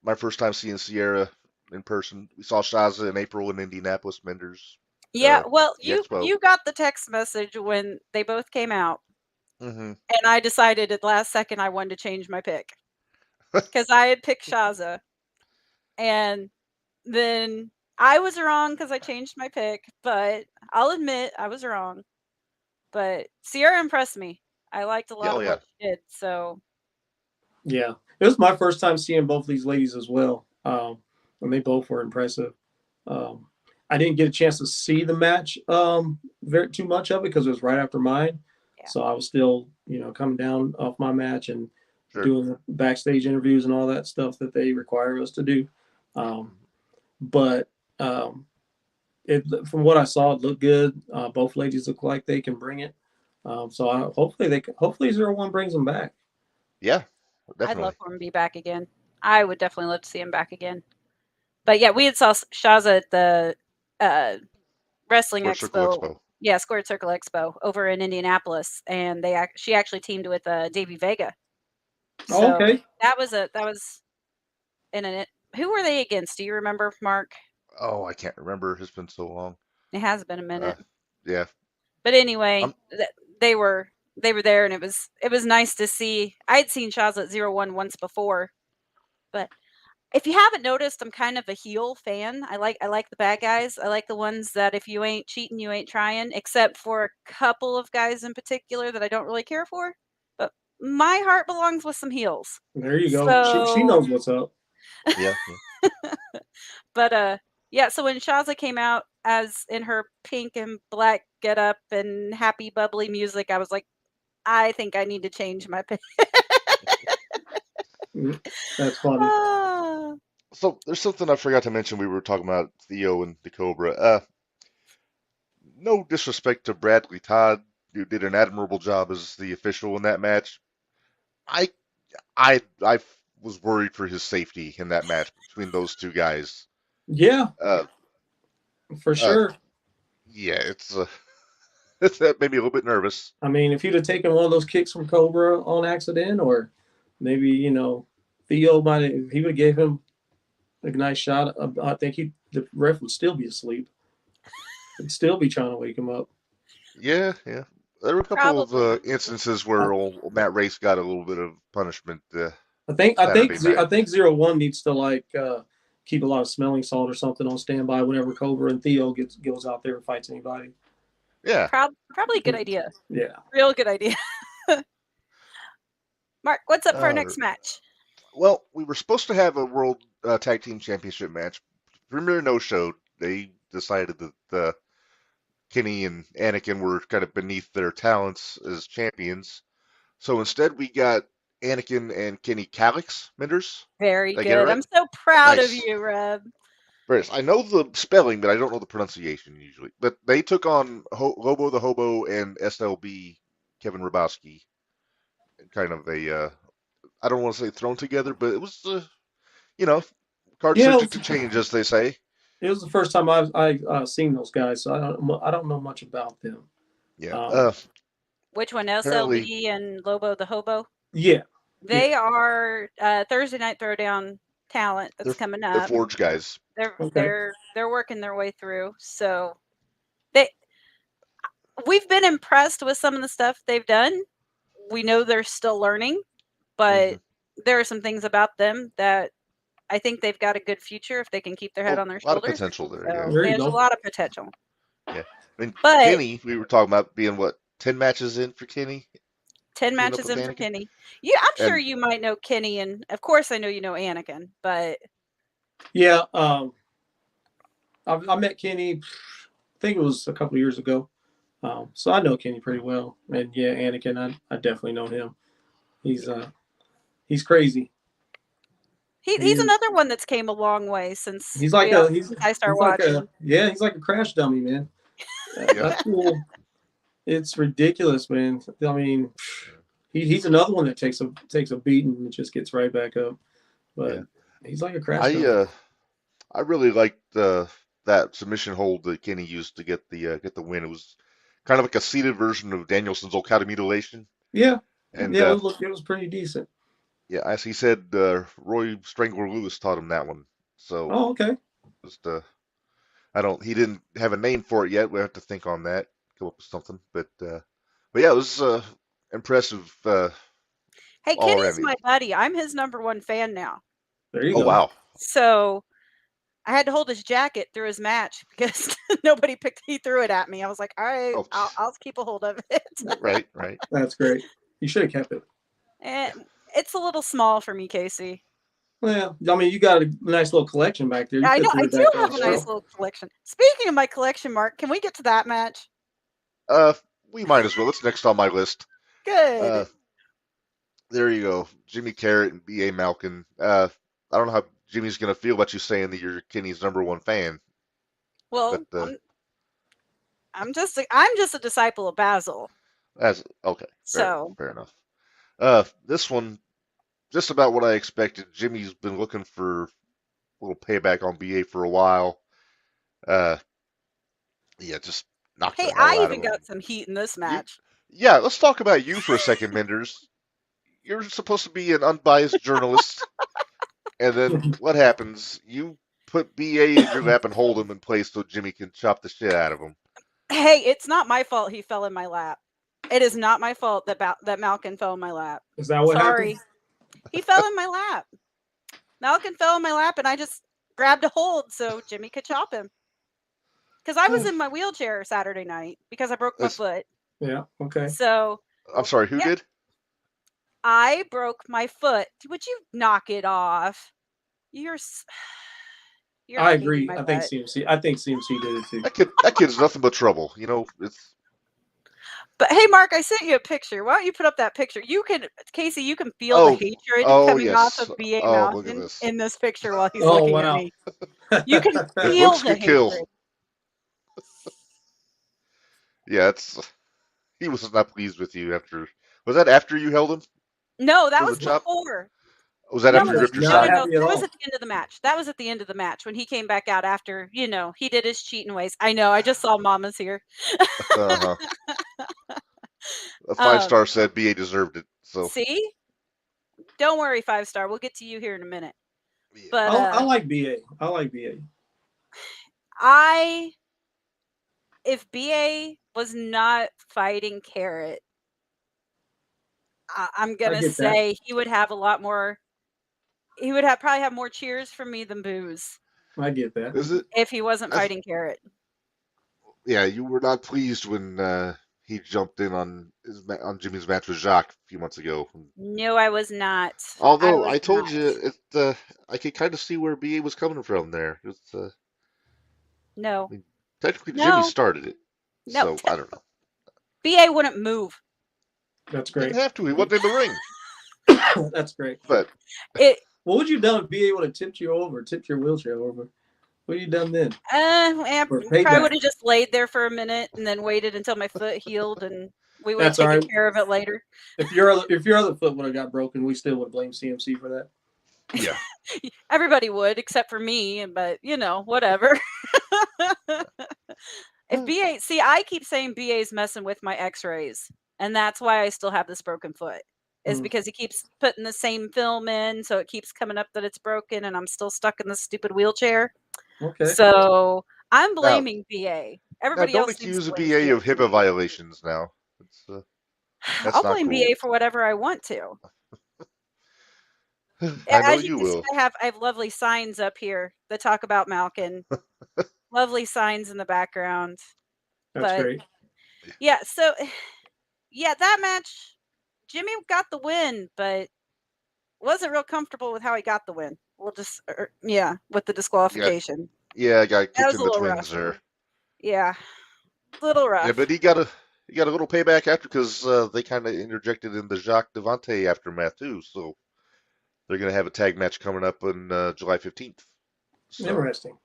My first time seeing Sierra in person. We saw Shaza in April in Indianapolis, Minderz. Yeah, well, you got the text message when they both came out, and I decided at the last second I wanted to change my pick because I had picked Shaza, and then I was wrong because I changed my pick. But I'll admit I was wrong. But Sierra impressed me. I liked a lot of what she did. So yeah, it was my first time seeing both these ladies as well, and they both were impressive. I didn't get a chance to see the match too much of it because it was right after mine. Yeah. So I was still, coming down off my match and doing the backstage interviews and all that stuff that they require us to do. But from what I saw, it looked good. Both ladies look like they can bring it. So hopefully 01 brings them back. Yeah, definitely. I'd love for them to be back again. I would definitely love to see them back again. But yeah, we had saw Shaza at the Wrestling Expo. Yeah, Squared Circle Expo over in Indianapolis, and she actually teamed with Davey Vega. So okay. That was in it. Who were they against? Do you remember, Mark? Oh, I can't remember. It's been so long. It has been a minute. Yeah. But anyway, they were there, and it was nice to see. I had seen Shaza at 01 once before, but If you haven't noticed, I'm kind of a heel fan. I like the bad guys. I like the ones that if you ain't cheating, you ain't trying, except for a couple of guys in particular that I don't really care for. But my heart belongs with some heels. There you go. She So, knows what's up. Yeah. but yeah, so when Shaza came out as in her pink and black getup and happy bubbly music, I was like, I think I need to change my pick. That's funny. Ah. So there's something I forgot to mention. We were talking about Theo and the Cobra. No disrespect to Bradley Todd, who did an admirable job as the official in that match. I I was worried for his safety in that match between those two guys. Yeah, Uh, for sure. Yeah, that made me a little bit nervous. I mean, if you'd have taken one of those kicks from Cobra on accident, or maybe Theo might have, he would have gave him a nice shot. I think the ref would still be asleep. He'd still be trying to wake him up. Yeah. There were a couple of instances where old Matt Race got a little bit of punishment. I think 0-1 needs to keep a lot of smelling salt or something on standby whenever Cobra and Theo goes out there and fights anybody. Yeah. Probably a good idea. Yeah. Real good idea. Mark, what's up for our next match? Well, we were supposed to have a World Tag Team Championship match. Premier no-showed. They decided that Kenny and Anakin were kind of beneath their talents as champions. So instead, we got Anakin and Kenny Calix, Minderz. Very good. Right? I'm so proud of you, Reb. I know the spelling, but I don't know the pronunciation usually. But they took on Lobo the Hobo and SLB, Kevin Rabowski. Kind of a, I don't want to say thrown together, but it was, cards subject to change, as they say. It was the first time I've seen those guys, so I don't know much about them. Yeah. Which one, SLB and Lobo the Hobo? Yeah. They are Thursday Night Throwdown talent that's coming up. They're Forge guys. They're working their way through. So we've been impressed with some of the stuff they've done. We know they're still learning, but there are some things about them that I think they've got a good future if they can keep their head on their shoulders. A lot of potential there. So there's a lot of potential. Yeah. I mean, Kenny, we were talking about being 10 matches in for Kenny? 10 matches in for Kenny. Yeah, I'm sure you might know Kenny, and of course I know you know Anakin, but yeah, I met Kenny, I think it was a couple of years ago. So I know Kenny pretty well, and yeah, Anakin, I definitely know him. He's crazy. He's another one that's came a long way since I started watching. He's like a crash dummy, man. That's cool. It's ridiculous, man. I mean, he's another one that takes a beating and just gets right back up. But he's like a crash dummy. I really liked that submission hold that Kenny used to get the win. It was kind of like a seated version of Danielson's Okada mutilation. Yeah, and it was pretty decent. Yeah, as he said, Roy Strangler Lewis taught him that one. So, okay. Just he didn't have a name for it yet. We have to think on that, come up with something. But yeah, it was impressive. Hey, Kenny's my buddy. I'm his #1 fan now. There you go. Oh wow! So I had to hold his jacket through his match because he threw it at me. I was like, all right, I'll keep a hold of it. Right. That's great. You should have kept it. And it's a little small for me, Casey. Well, I mean, you got a nice little collection back there. I know. I do have a nice little collection. Speaking of my collection, Mark, can we get to that match? We might as well. It's next on my list. Good. There you go. Jimmy Carrot and B.A. Malkin. I don't know how Jimmy's going to feel about you saying that you're Kenny's #1 fan. Well, but, I'm just a disciple of Basil. That's okay. Fair enough. This one, just about what I expected. Jimmy's been looking for a little payback on BA for a while. Just knocked it out. I even got some heat in this match. Let's talk about you for a second, Minderz. You're supposed to be an unbiased journalist, and then what happens? You put BA in your lap and hold him in place so Jimmy can chop the shit out of him. Hey, it's not my fault he fell in my lap. It is not my fault that Malkin fell in my lap. Is that what happened? He fell in my lap. Malkin fell in my lap, and I just grabbed a hold so Jimmy could chop him. Because I was in my wheelchair Saturday night because I broke my foot. Yeah. Okay. So I'm sorry. Who did? I broke my foot. Would you knock it off? You're I hurting agree. my I think butt. CMC did it too. That kid's nothing but trouble. You know, it's. But hey, Mark, I sent you a picture. Why don't you put up that picture? Casey, you can feel the hatred coming off of B.A. Malkin in this picture while he's looking at me. You can feel the hatred. Yeah, he was not pleased with you after. Was that after you held him? No, that was before. Was that after you ripped your side? No, that was at the end of the match. That was at the end of the match when he came back out after, he did his cheating ways. I know. I just saw Mama's here. A 5-star said BA deserved it. So see, don't worry, 5-star. We'll get to you here in a minute. Yeah. But I like BA. If BA was not fighting Carrot, I'm gonna say he would have a lot more. He would probably have more cheers from me than boos. I get that. Is it if he wasn't fighting Carrot? Yeah, you were not pleased when he jumped in on Jimmy's match with Jacques a few months ago. No, I was not. Although I told you, I could kind of see where BA was coming from there. No. I mean, technically, Jimmy started it. No. So I don't know. BA wouldn't move. That's great. He didn't have to. He wasn't in the ring. That's great. But what would you done if BA would have tipped your wheelchair over? What would you done then? I probably would have just laid there for a minute and then waited until my foot healed, and we would have taken care of it later. If your other foot would have got broken, we still would blame CMC for that. Yeah. Everybody would, except for me, but whatever. If BA, I keep saying BA's messing with my x-rays, and that's why I still have this broken foot. Is because he keeps putting the same film in, so it keeps coming up that it's broken, and I'm still stuck in this stupid wheelchair. Okay. So I'm blaming BA. Everybody else don't accuse BA of HIPAA violations now. I'll blame BA for whatever I want to. I know you will. I have lovely signs up here that talk about Malkin. Lovely signs in the background. That's great. Yeah, so that match, Jimmy got the win, but wasn't real comfortable with how he got the win. We'll just, with the disqualification. Yeah, I got kicked in the twins there. Yeah, a little rough. Yeah, but he got a little payback after because they kind of interjected in the Jacques Devante aftermath too. So they're gonna have a tag match coming up on July 15th. So, interesting.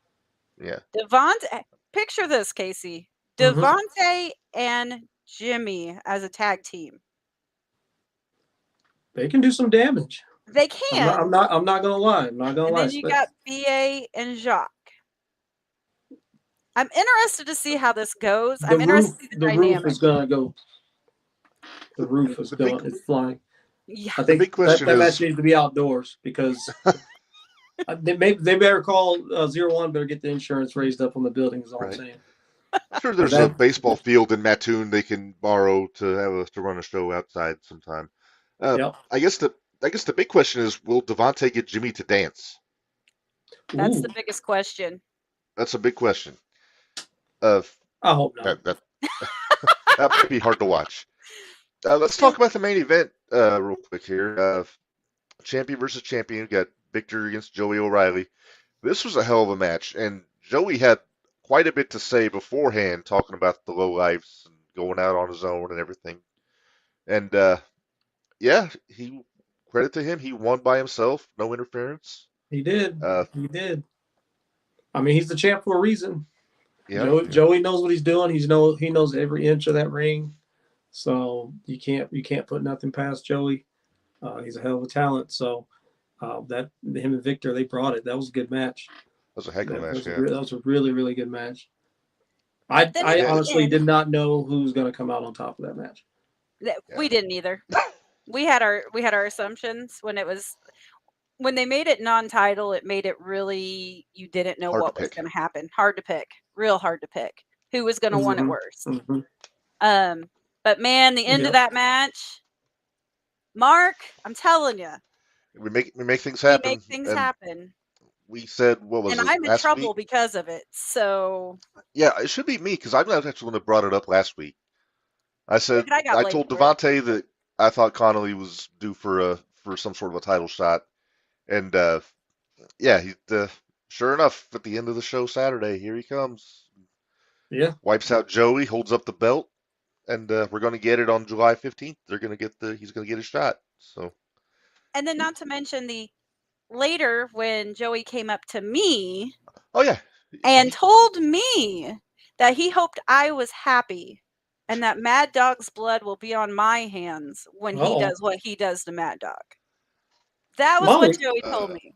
Yeah. Devante, picture this, Casey. Devante and Jimmy as a tag team. They can do some damage. They can. I'm not gonna lie. I'm not gonna lie. Then you got BA and Jacques. I'm interested to see how this goes. I'm interested to see the dynamic. Roof is gonna go. The roof is going. It's flying. Yeah. I think the big question that match needs to be outdoors because they better call 01. Better get the insurance raised up on the building. Is all I'm saying. I'm sure there's a baseball field in Mattoon they can borrow to run a show outside sometime. I guess the big question is, will Devante get Jimmy to dance? That's the biggest question. That's a big question. I hope not. That might be hard to watch. Let's talk about the main event real quick here. Champion versus champion. Got Victor against Joey O'Reilly. This was a hell of a match, and Joey had quite a bit to say beforehand, talking about the lowlifes and going out on his own and everything. And credit to him, he won by himself, no interference. He did. He did. I mean, he's the champ for a reason. Yeah. Joey knows what he's doing. He knows every inch of that ring. So you can't put nothing past Joey. He's a hell of a talent. So him and Victor, they brought it. That was a good match. That was a heck of a match. That was a really, really good match. I honestly did not know who was going to come out on top of that match. We didn't either. We had our assumptions when they made it non-title. It made it really, you didn't know what was going to happen. Hard to pick. Real hard to pick. Who was going to want it worse? But man, the end of that match, Mark, I'm telling you, we make things We happen, make things and happen. we said, what was And it, I'm in last trouble week? because of it. So Yeah, it should be me because I'm not actually the one that brought it up last week. I yeah, said but I got I blamed told for it. Devontae that I thought Connolly was due for some sort of a title shot, and yeah, sure enough, at the end of the show Saturday, here he comes, Yeah. wipes out Joey, holds up the belt, and we're going to get it on July 15th. He's going to get his shot. So, And then not to mention the later when Joey came up to me oh yeah, and told me that he hoped I was happy and that Mad Dog's blood will be on my hands when he does what he does to Mad Dog. That was what Joey told me.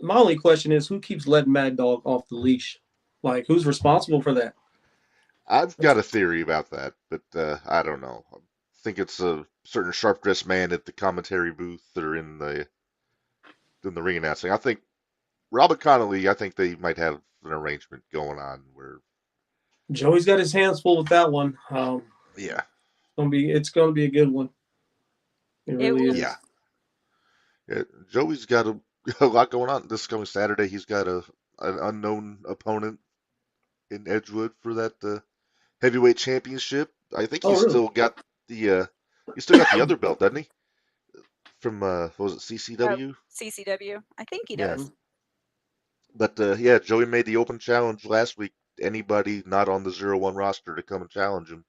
My only question is, who keeps letting Mad Dog off the leash? Like, who's responsible for that? I've got a theory about that, but I don't know. I think it's a certain sharp dressed man at the commentary booth or in the ring announcing. I think Robert Connolly. I think they might have an arrangement going on where Joey's got his hands full with that one. yeah, It's gonna be a good one. It really is. yeah. Joey's got a lot going on this coming Saturday. He's got an unknown opponent in Edgewood for that heavyweight championship. I think he's really? still got the other belt, doesn't he? From what was it, CCW? CCW. I think he Yeah. does. But yeah, Joey made the open challenge last week. Anybody not on the 0-1 roster to come and challenge him,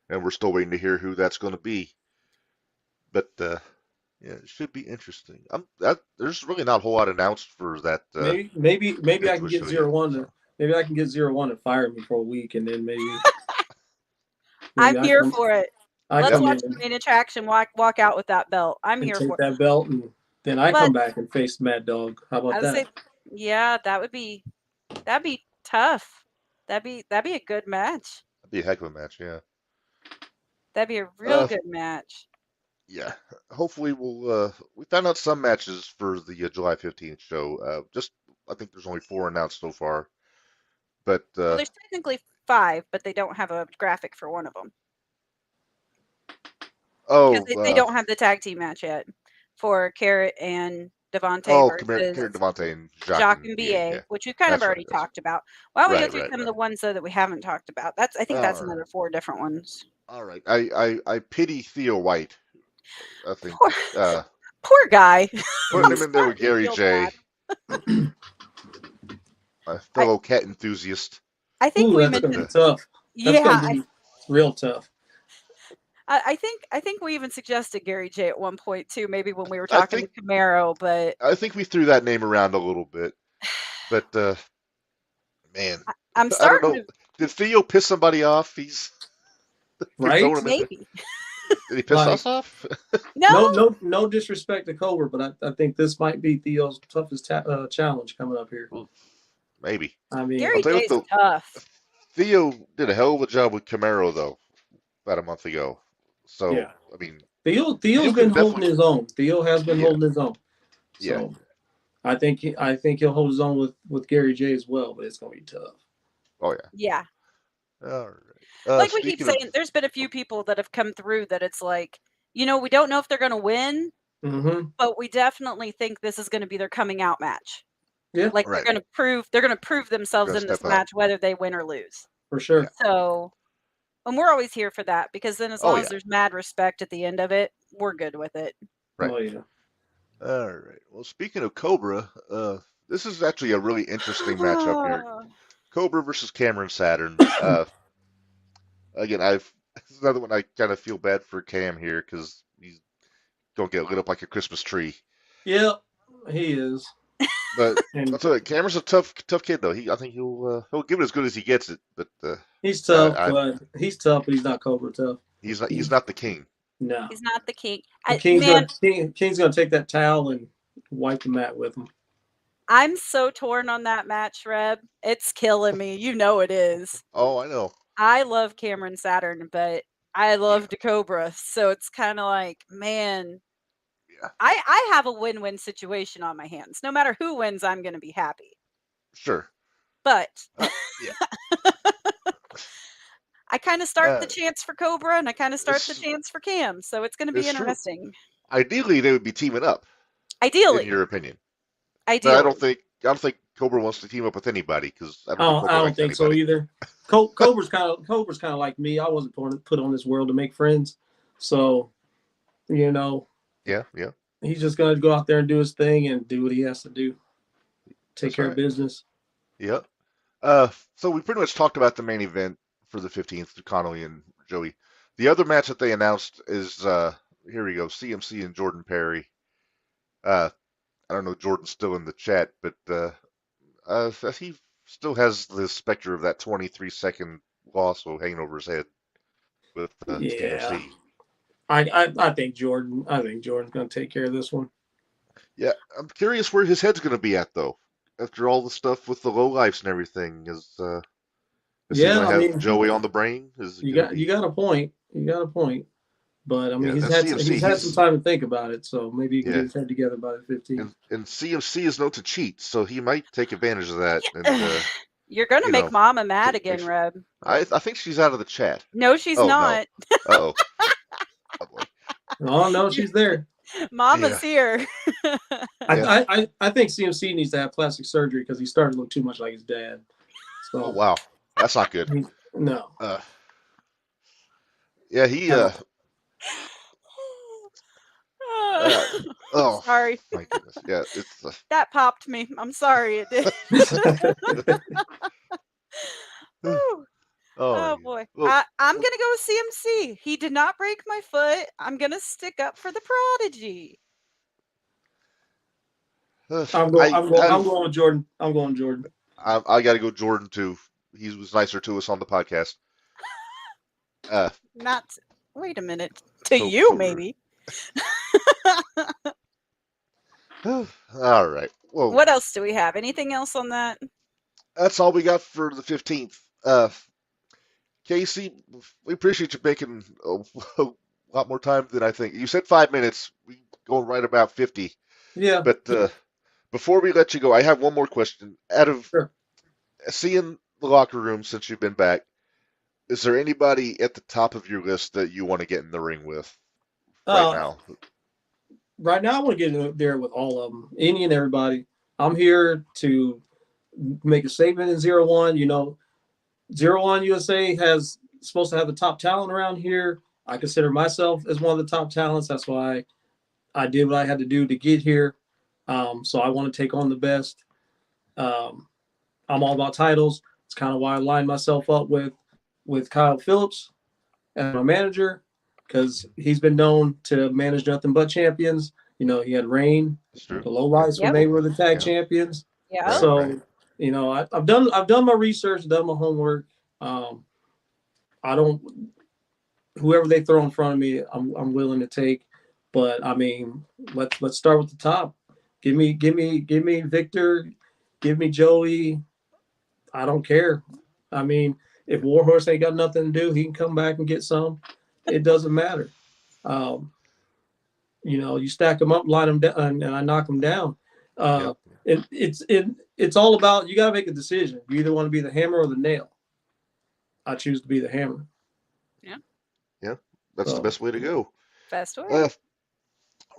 and we're still waiting to hear who that's going to be. But yeah, it should be interesting. There's really not a whole lot announced for that. Maybe I can get show yet, 0-1 so. maybe I can get 0-1 to fire me for a week, and then maybe I'm here for it. Let's watch the main attraction walk out with that belt. I'm here for it. Take that belt, and then I come back and face Mad Dog. How about that? Yeah, that'd be tough. That'd be a good match. That'd be a heck of a match, yeah. That'd be a real good match. Yeah, hopefully we found out some matches for the July 15th show. I think there's only 4 announced so far, but well, there's technically 5, but they don't have a graphic for one of them. Oh, they don't have the tag team match yet for Carrot and Devontae versus Carrot, Devontae, and Jacques and BA, which we've kind of already talked about. Why don't we go through some of the ones though that we haven't talked about? I think that's another 4 different ones. All right, I pity Theo White. I think poor guy. Putting him in there with Gary J, a fellow cat enthusiast. I think we mentioned it. Tough. That's gonna be real tough. I think we even suggested Gary J at one point too, maybe when we were talking to Camaro, but I think we threw that name around a little bit. But man, I'm starting. I don't know. Did Theo piss somebody off? He's right. Maybe. Did he piss us off? No disrespect to Cobra, but I think this might be Theo's toughest challenge coming up here. Maybe. I mean, Gary J's tough. Theo did a hell of a job with Camaro though, about a month ago. So yeah. I mean, Theo's been holding his own. Theo has been holding his own. So yeah. I think he'll hold his own with Gary J as well, but it's gonna be tough. Oh yeah. Yeah. All right. Like we keep saying, there's been a few people that have come through that it's like, we don't know if they're going to win, but we definitely think this is going to be their coming out match. Yeah, like they're going to prove themselves in this match, whether they win or lose. For sure. Yeah. So, and we're always here for that because then as long as there's mad respect at the end of it, we're good with it. Right. Oh yeah. All right. Well, speaking of Cobra, this is actually a really interesting matchup here. Cobra versus Cameron Saturn. Again, this is another one I kind of feel bad for Cam here because he's gonna get lit up like a Christmas tree. Yeah, he is. But I'll tell you, Cameron's a tough kid though. I think he'll give it as good as he gets it. But he's tough, but he's not Cobra tough. He's not the king. No, he's not the king. King's gonna take that towel and wipe the mat with him. I'm so torn on that match, Reb. It's killing me. You know it is. Oh, I know. I love Cameron Saturn, but I love Cobra, so it's kind of like, man, I have a win-win situation on my hands. No matter who wins, I'm going to be happy. Sure. But I kind of start the chance for Cobra, and I kind of start the chance for Cam, so it's going to be interesting. Ideally, they would be teaming up. in Ideally, your opinion. But I ideally. don't think Cobra wants to team up with anybody because I don't think Oh, I Cobra don't likes think so anybody. either. Cobra's kind of like me. I wasn't put on this world to make friends, so you know Yeah, he's just gonna go out there and do his thing and do what he has to do, take that's care of right. business. Yeah. So we pretty much talked about the main event for the 15th, Connolly and Joey. The other match that they announced is here we go, CMC and Jordan Perry. Uh, I don't know if Jordan's still in the chat, but he still has the specter of that 23-second loss hanging over his head with Yeah, CMC. I think Jordan's gonna take care of this one. Yeah, I'm curious where his head's going to be at though. After all the stuff with the low lifes and everything, is he going Yeah, to I have mean, Joey on the brain? Is it you going to got be? you got a point. You got a point. But I mean, Yeah, and he's CMC, had some he's time to think about it, so maybe he can get yeah, his head together by the 15th. and CMC is known to cheat, so he might take advantage of that and You're gonna you make know Mama mad make again, sure. Reb. I think she's out of the chat. No, she's Oh no. not. Uh-oh. Oh boy. Oh no, she's there. Yeah. Mama's here. Yeah. I think CMC needs to have plastic surgery because he started to look too much like his dad. Oh So wow. That's not good. no. Uh yeah, he Uh, uh oh Sorry. my goodness. Yeah, it's That popped me. I'm sorry it did. Whew. oh Oh yeah. boy. Well, I'm gonna go with CMC. He did not break my foot. I'm gonna stick up for the prodigy. I'm going with Jordan. I'm going Jordan. I got to go Jordan too. He was nicer to us on the podcast. Uh, Not wait a minute. To so you, maybe. all right. Well, What else do we have? Anything else on that? that's all we got for the 15th. Casey, we appreciate you making a lot more time than I think. You said 5 minutes. We going right about 50. Yeah. But before we let you go, I have one more question. Out of Sure. seeing the locker room since you've been back, is there anybody at the top of your list that you want to get in the ring with right now? Right now, I want to get in there with all of them, any and everybody. I'm here to make a statement in 01. You know, 01 USA has supposed to have the top talent around here. I consider myself as one of the top talents. That's why I did what I had to do to get here. So I want to take on the best. I'm all about titles. It's kind of why I lined myself up with Kyle Phillips as my manager, because he's been known to manage nothing but champions. You know, he had Reign, the Low Lights when they were the tag champions. Yeah. So, you know, I've done my research, done my homework. I don't whoever they throw in front of me, I'm willing to take. But I mean, let's start with the top. Give me Victor, give me Joey. I don't care. I mean, if Warhorse ain't got nothing to do, he can come back and get some. It doesn't matter. You know, you stack them up, line them down, and I knock them down. It's all about, you got to make a decision. You either want to be the hammer or the nail. I choose to be the hammer. Yeah, that's the best way to go. Best way.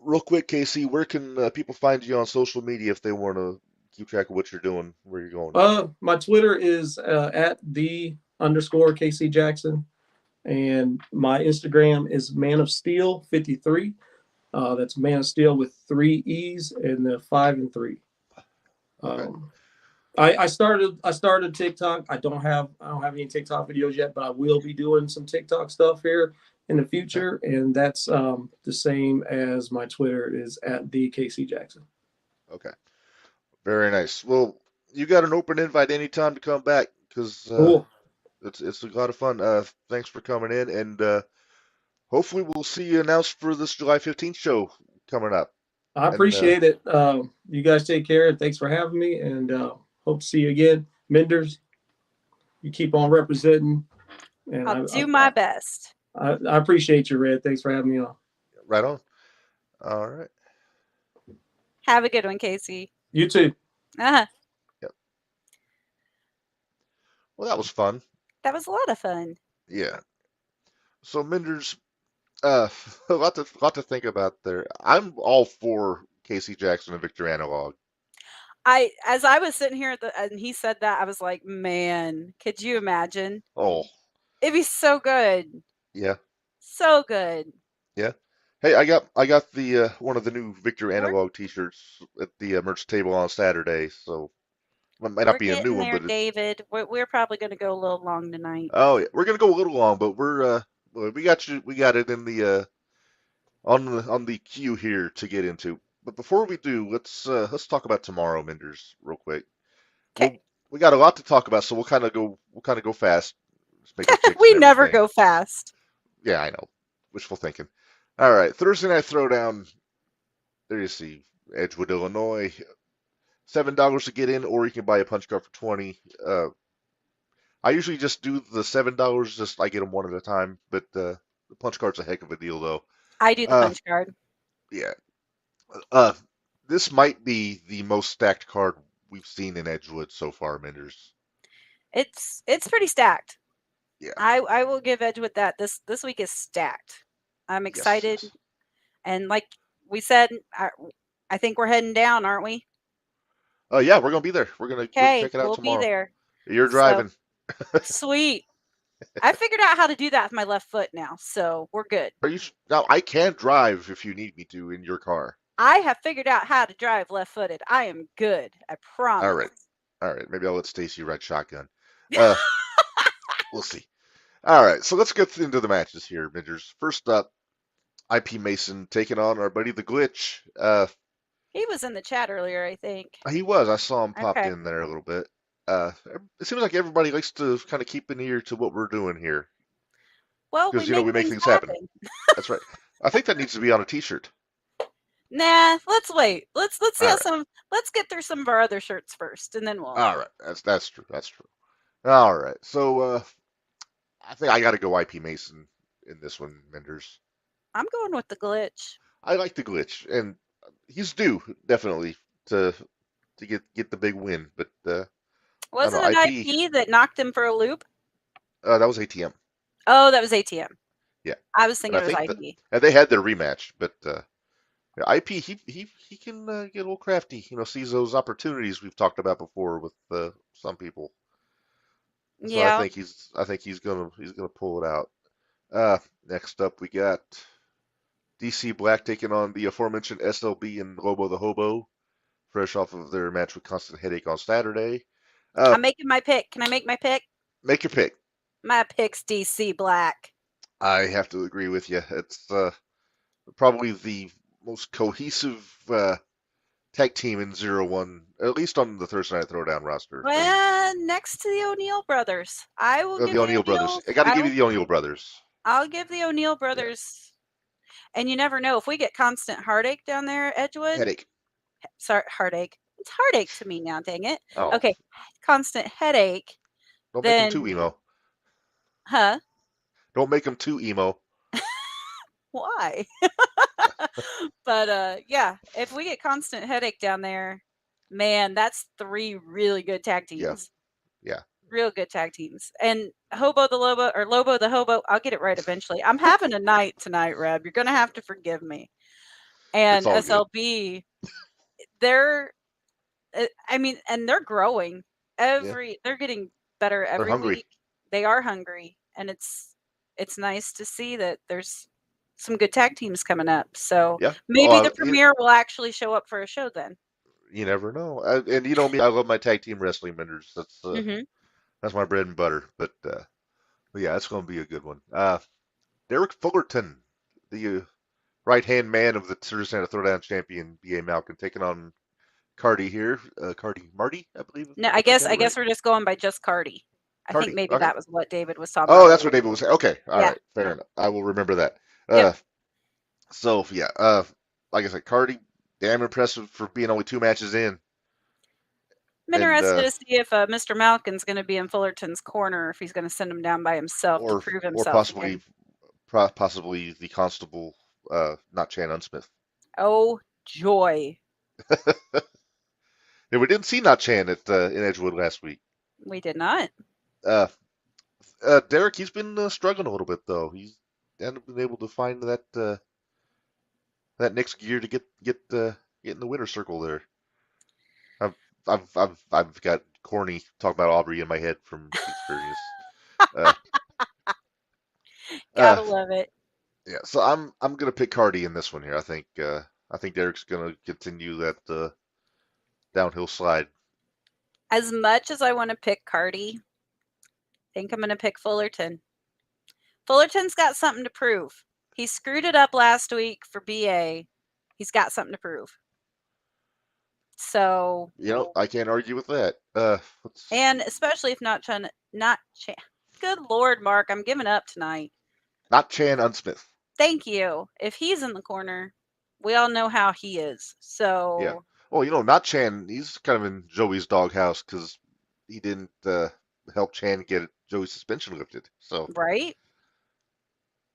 Real quick, Casey, where can people find you on social media if they want to keep track of what you're doing, where you're going? My Twitter is at @the_KC Jackson, and my Instagram is Man of Steel 53. That's Man of Steel with 3 E's and the 5 and 3. I started TikTok. I don't have any TikTok videos yet, but I will be doing some TikTok stuff here in the future, and that's the same as my Twitter is at the KC Jackson. Okay, very nice. Well, you got an open invite anytime to come back because cool. It's a lot of fun. Thanks for coming in, and hopefully we'll see you announced for this July 15th show coming up. I appreciate it. You guys take care, and thanks for having me, and hope to see you again. Minderz, you keep on representing. And I'll do my best. I appreciate you, Red. Thanks for having me on. Right on. All right. Have a good one, Casey. You too. Yep. Well, that was fun. That was a lot of fun. Yeah. So Minderz, a lot to think about there. I'm all for Casey Jackson and Victor Analog. As I was sitting here and he said that, I was like, man, could you imagine? Oh, It'd be so good. yeah, So good. yeah. Hey, I got the one of the new Victor We're Analog T-shirts at the merch table on Saturday, so it might not we're be a new getting one, there, but David. We're probably going to go a little long tonight. oh yeah, we're gonna go a little long, but well, we got it in the on the queue here to get into. But before we do, let's talk about tomorrow, Minderz, real quick. Okay. We got a lot to talk about, so we'll kind of go fast. Just make our picks We and never everything. go fast. Yeah, I know. Wishful thinking. All right, Thursday night throwdown. There you see, Edgewood, Illinois. $7 to get in, or you can buy a punch card for 20. I usually just do the $7. Just I get them one at a time, but the punch card's a heck of a deal, though. I do the Uh, punch card. yeah. Uh, this might be the most stacked card we've seen in Edgewood so far, Minderz. It's pretty stacked. Yeah. I will give Edgewood that. This week is stacked. I'm Yes. excited, Yes. and like we said, I think we're heading down, aren't we? Yeah, we're gonna be there. We're gonna Okay, check it out we'll be tomorrow. there. You're So driving. sweet. I figured out how to do that with my left foot now, so we're good. Are you now? I can drive if you need me to in your car. I have figured out how to drive left-footed. I am good. I All right. promise. All right. Maybe I'll let Stacy ride shotgun. Uh, we'll see. All right. So let's get into the matches here, Minderz. First up, IP Mason taking on our buddy the Glitch. He was in the chat earlier, I think. He was. I saw him popped Okay. in there a little bit. It seems like everybody likes to kind of keep an ear to what we're doing here Well, we because make we make things things happen. happen. That's right. I think that needs to be on a T-shirt. Nah, let's wait. Let's see All how right. let's get through some of our other shirts first, and then we'll. All right. That's true. That's true. All right. So I think I got to go IP Mason in this one, Minderz. I'm going with the glitch. I like the Glitch, and he's due definitely to get the big win. But I don't Wasn't know, it IP. IP that knocked him for a loop? That was ATM. Oh, that was ATM. Yeah. I was And thinking I it was think IP. that they had their rematch, but IP he can get a little crafty. Sees those opportunities we've talked about before with some people. So Yeah. I think he's gonna pull it out. Next up we got DC Black taking on the aforementioned SLB and Lobo the Hobo, fresh off of their match with Constant Headache on Saturday. I'm making my pick. Can I make my pick? Make your pick. My pick's DC Black. I have to agree with you. It's probably the most cohesive tag team in 0-1, at least on the Thursday Night Throwdown roster. Well, next to the O'Neill brothers. I will give The O'Neill brothers. I got to give you the O'Neill brothers. I'll give the O'Neill brothers. Yeah. And you never know if we get constant heartache down there at Edgewood. Headache. Sorry, heartache. It's heartache to me now, dang it. Oh. Okay, constant headache. Don't make them too emo. Huh? Don't make them too emo. Why? But yeah, if we get constant headache down there, man, that's 3 really good tag teams. Yeah. Real good tag teams. And Hobo the Lobo or Lobo the Hobo, I'll get it right eventually. I'm having a night tonight, Reb. You're gonna have to forgive me. And SLB, they're and they're growing they're getting better every week. They are hungry, and it's nice to see that there's some good tag teams coming up. So maybe the premiere will actually show up for a show then. You never know. And you know me, I love my tag team wrestling, Minderz. That's my bread and butter. But yeah, it's going to be a good one. Derek Fullerton, the right-hand man of the Thursday Night Throwdown champion, B.A. Malkin, taking on Cardi here. Marty, I believe. No, I guess we're just going by just Cardi. I think maybe that was what David was talking about. Oh, that's what David was saying. Okay, all right, fair enough. I will remember that. So yeah, like I said, Cardi, damn impressive for being only 2 matches in. I'm interested to see if Mr. Malkin's going to be in Fullerton's corner, if he's going to send him down by himself to prove himself. Or possibly the constable, not Chan Unsmith. Oh, joy. Yeah, we didn't see Not Chan in Edgewood last week. We did not. Derek, he's been struggling a little bit, though. He's hasn't been able to find that next gear to get Get in the winner circle there. I've I've got corny talking about Aubrey in my head from experience. Uh, uh, Gotta love it. yeah, so I'm gonna pick Cardi in this one here. I think Derek's gonna continue that downhill slide. As much as I want to pick Cardi, I think I'm going to pick Fullerton. Fullerton's got something to prove. He screwed it up last week for BA. He's got something to prove. So, I can't argue with that. and especially if not Chan. Good Lord, Mark, I'm giving up tonight. Not Chan Unsmith. Thank you. If he's in the corner, we all know how he is. So yeah. Well, not Chan. He's kind of in Joey's doghouse because he didn't help Chan get Joey's suspension lifted. So right,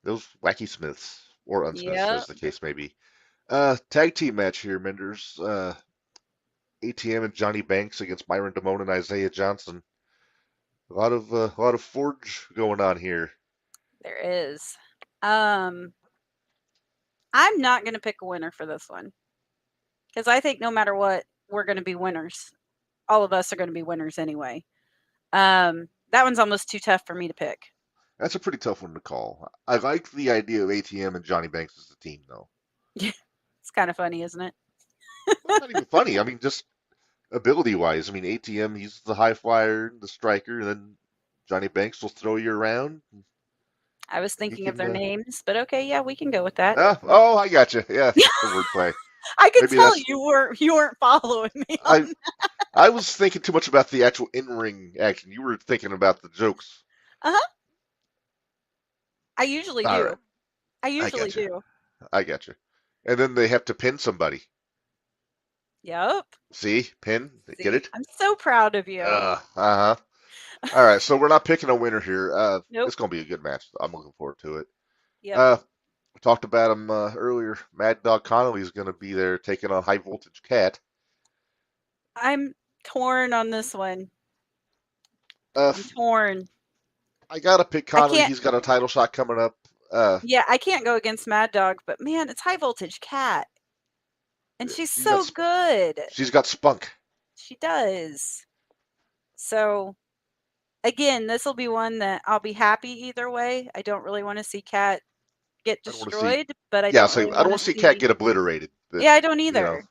those wacky Smiths or Unsmiths, yeah. as the case may be. Tag team match here, Minderz. ATM and Johnny Banks against Myron Damone and Isaiah Johnson. A lot of forge going on here. There is. I'm not going to pick a winner for this one because I think no matter what, we're going to be winners. All of us are going to be winners anyway. That one's almost too tough for me to pick. That's a pretty tough one to call. I like the idea of ATM and Johnny Banks as a team, though. It's kind of funny, isn't it? Well, not even funny. I mean, just ability-wise. I mean, ATM, he's the high flyer, the striker, and then Johnny Banks will throw you around. I was thinking of their names, but okay, yeah, we can go with that. Oh, I got you. Yeah, the wordplay. I could tell you weren't following me. I was thinking too much about the actual in-ring action. You were thinking about the jokes. I usually do. Right. I usually do. I got you. And then they have to pin somebody. Yep. See? Pin? See? Get it? I'm so proud of you. Uh-huh. All right, so we're not picking a winner here. Nope. It's going to be a good match. I'm looking forward to it. Yeah. We talked about him earlier. Mad Dog Connolly is going to be there taking on High Voltage Cat. I'm torn on this one. I'm torn. I got to pick Connolly. He's got a title shot coming up. Yeah, I can't go against Mad Dog, but man, it's High Voltage Cat. And she's so good. She's got spunk. She does. So, again, this will be one that I'll be happy either way. I don't really want to see Cat get destroyed, but I don't want to see Cat get obliterated. But, yeah, I don't either.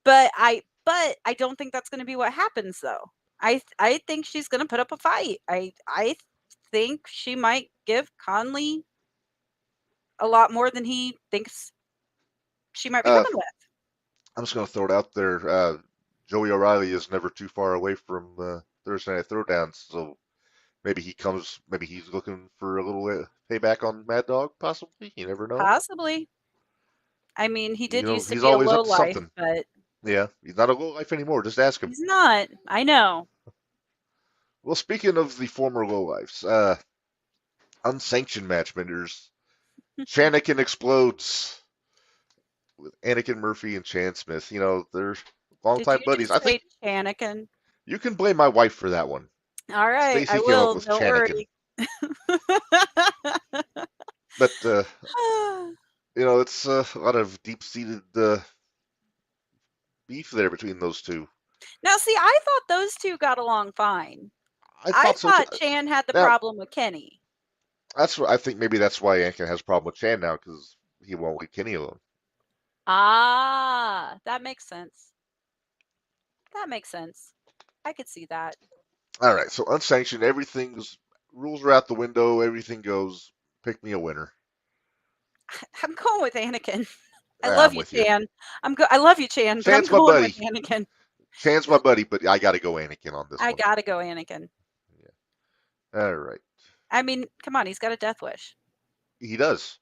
But I don't think that's going to be what happens though. I think she's going to put up a fight. I think she might give Conley a lot more than he thinks she might be coming with. I'm just going to throw it out there. Joey O'Reilly is never too far away from Thursday Night Throwdown, so maybe he's looking for a little payback on Mad Dog, possibly. You never know. Possibly. I mean, he did used to be a low life, but yeah, he's not a low life anymore. Just ask him. He's not. I know. Well, speaking of the former low lives, unsanctioned match, Minderz. Shanikin explodes with Anakin Murphy and Chan Smith. They're longtime buddies. I think Shanikin. You can blame my wife for that one. All right, Stacey I will. With don't Shanikin. Worry. But it's a lot of deep-seated beef there between those two. Now, see, I thought those two got along fine. I thought Chan had the problem with Kenny. That's what I think. Maybe that's why Anakin has a problem with Chan now, because he won't leave Kenny alone. Ah, that makes sense. I could see that. All right, so unsanctioned, rules are out the window. Everything goes. Pick me a winner. I'm going with Anakin. I love you, Chan. I love you, Chan. But I'm going with Anakin. Chan's my buddy, but I got to go Anakin on this one. I got to go Anakin. Yeah. All right. I mean, come on. He's got a death wish. He does.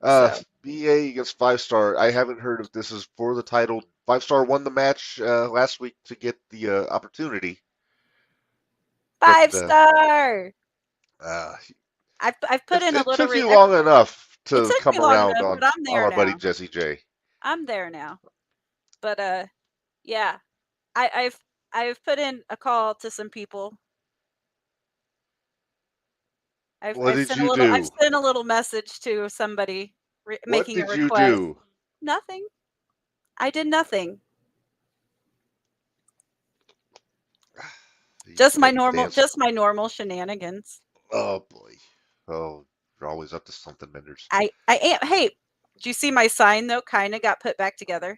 BA against 5-Star. I haven't heard if this is for the title. 5-Star won the match last week to get the opportunity. 5-Star. I've put in a little. It took you long enough to come around on our buddy Jesse J. I'm there now, but yeah, I've put in a call to some people. I've sent a little message to somebody making a request. What did you do? Nothing. I did nothing. Just You my make the normal, dance. just my normal shenanigans. Oh boy. Oh, you're always up to something, Minderz. I am. Hey, did you see my sign though? Kind of got put back together.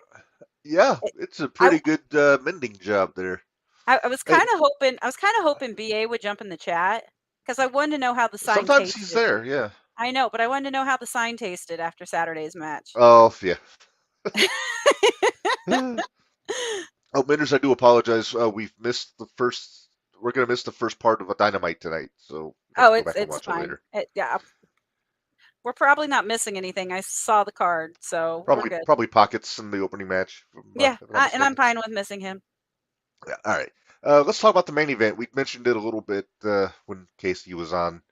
Yeah, It, it's a I pretty good mending job there. I was Hey, kind of hoping. I was kind of hoping BA would jump in the chat because I wanted to know how the sign sometimes he's tasted. there, yeah. I know, but I wanted to know how the sign tasted after Saturday's match. Oh, yeah. Oh, Minderz, I do apologize. We've missed the first. We're gonna miss the first part of a Dynamite tonight, so we have Oh, to go back and it's watch it fine. later. Yeah, we're probably not missing anything. I saw the card, so we're Probably, good. probably Pockets in the opening match, Yeah, if I'm not and I'm mistaken. fine with missing him. Yeah, all right. Let's talk about the main event. We mentioned it a little bit when Casey was on.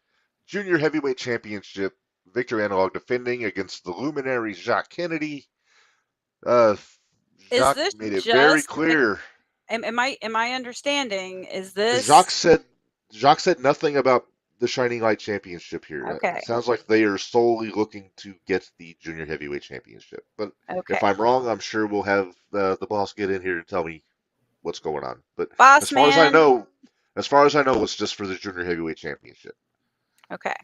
Junior Heavyweight Championship. Victor Analog defending against the luminary Jacques Kennedy. Uh, Is Jacques this made it very just? clear. Am I understanding? Is this Jacques said Jacques said nothing about the Shining Light Championship here. It okay? sounds like they are solely looking to get the Junior Heavyweight Championship. But if Okay, I'm wrong, I'm sure we'll have the boss get in here to tell me what's going on. But as boss far as I man. know, it's just for the Junior Heavyweight Championship, Okay,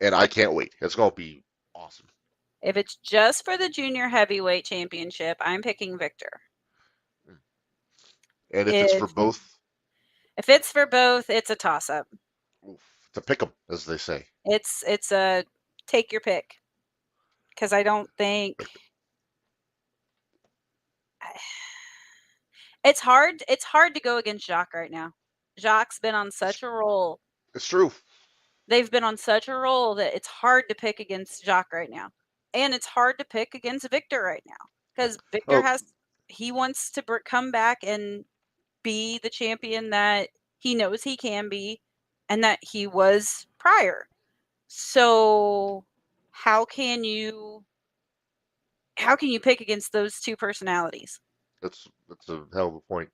and I can't wait. It's gonna be awesome. if it's just for the junior heavyweight championship, I'm picking Victor. And if it's for If both, if it's for both, it's a toss up. oof, to pick them, as they say. It's a take your pick because I don't think it's hard. It's hard to go against Jacques right now. Jacques been on It's, such a roll. it's true. They've been on such a roll that it's hard to pick against Jacques right now, and it's hard to pick against Victor right now because Victor Oh, has he wants to come back and be the champion that he knows he can be, and that he was prior. So how can you pick against those two personalities? that's a hell of a point.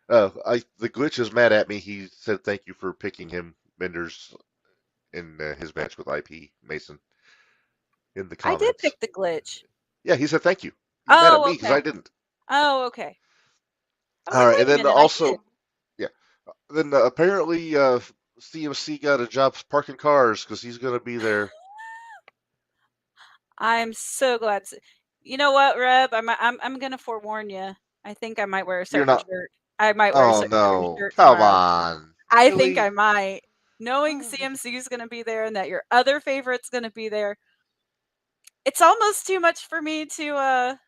The glitch is mad at me. He said thank you for picking him, Minderz, in his match with IP Mason in the I did comments. pick the glitch. Yeah, he said thank you. He's mad at Oh, me because okay. I didn't. Oh, okay. I was All like, right, wait and a then minute, I did. also, yeah, then apparently CMC got a job parking cars because he's gonna be there. I'm so glad. You know what, Reb? I'm gonna forewarn you. I think I might wear a You're certain not. shirt. I might wear a Oh certain no! shirt Come tomorrow. on, I think I really? might. Knowing CMC is going to be there and that your other favorite's going to be there, it's almost too much for me to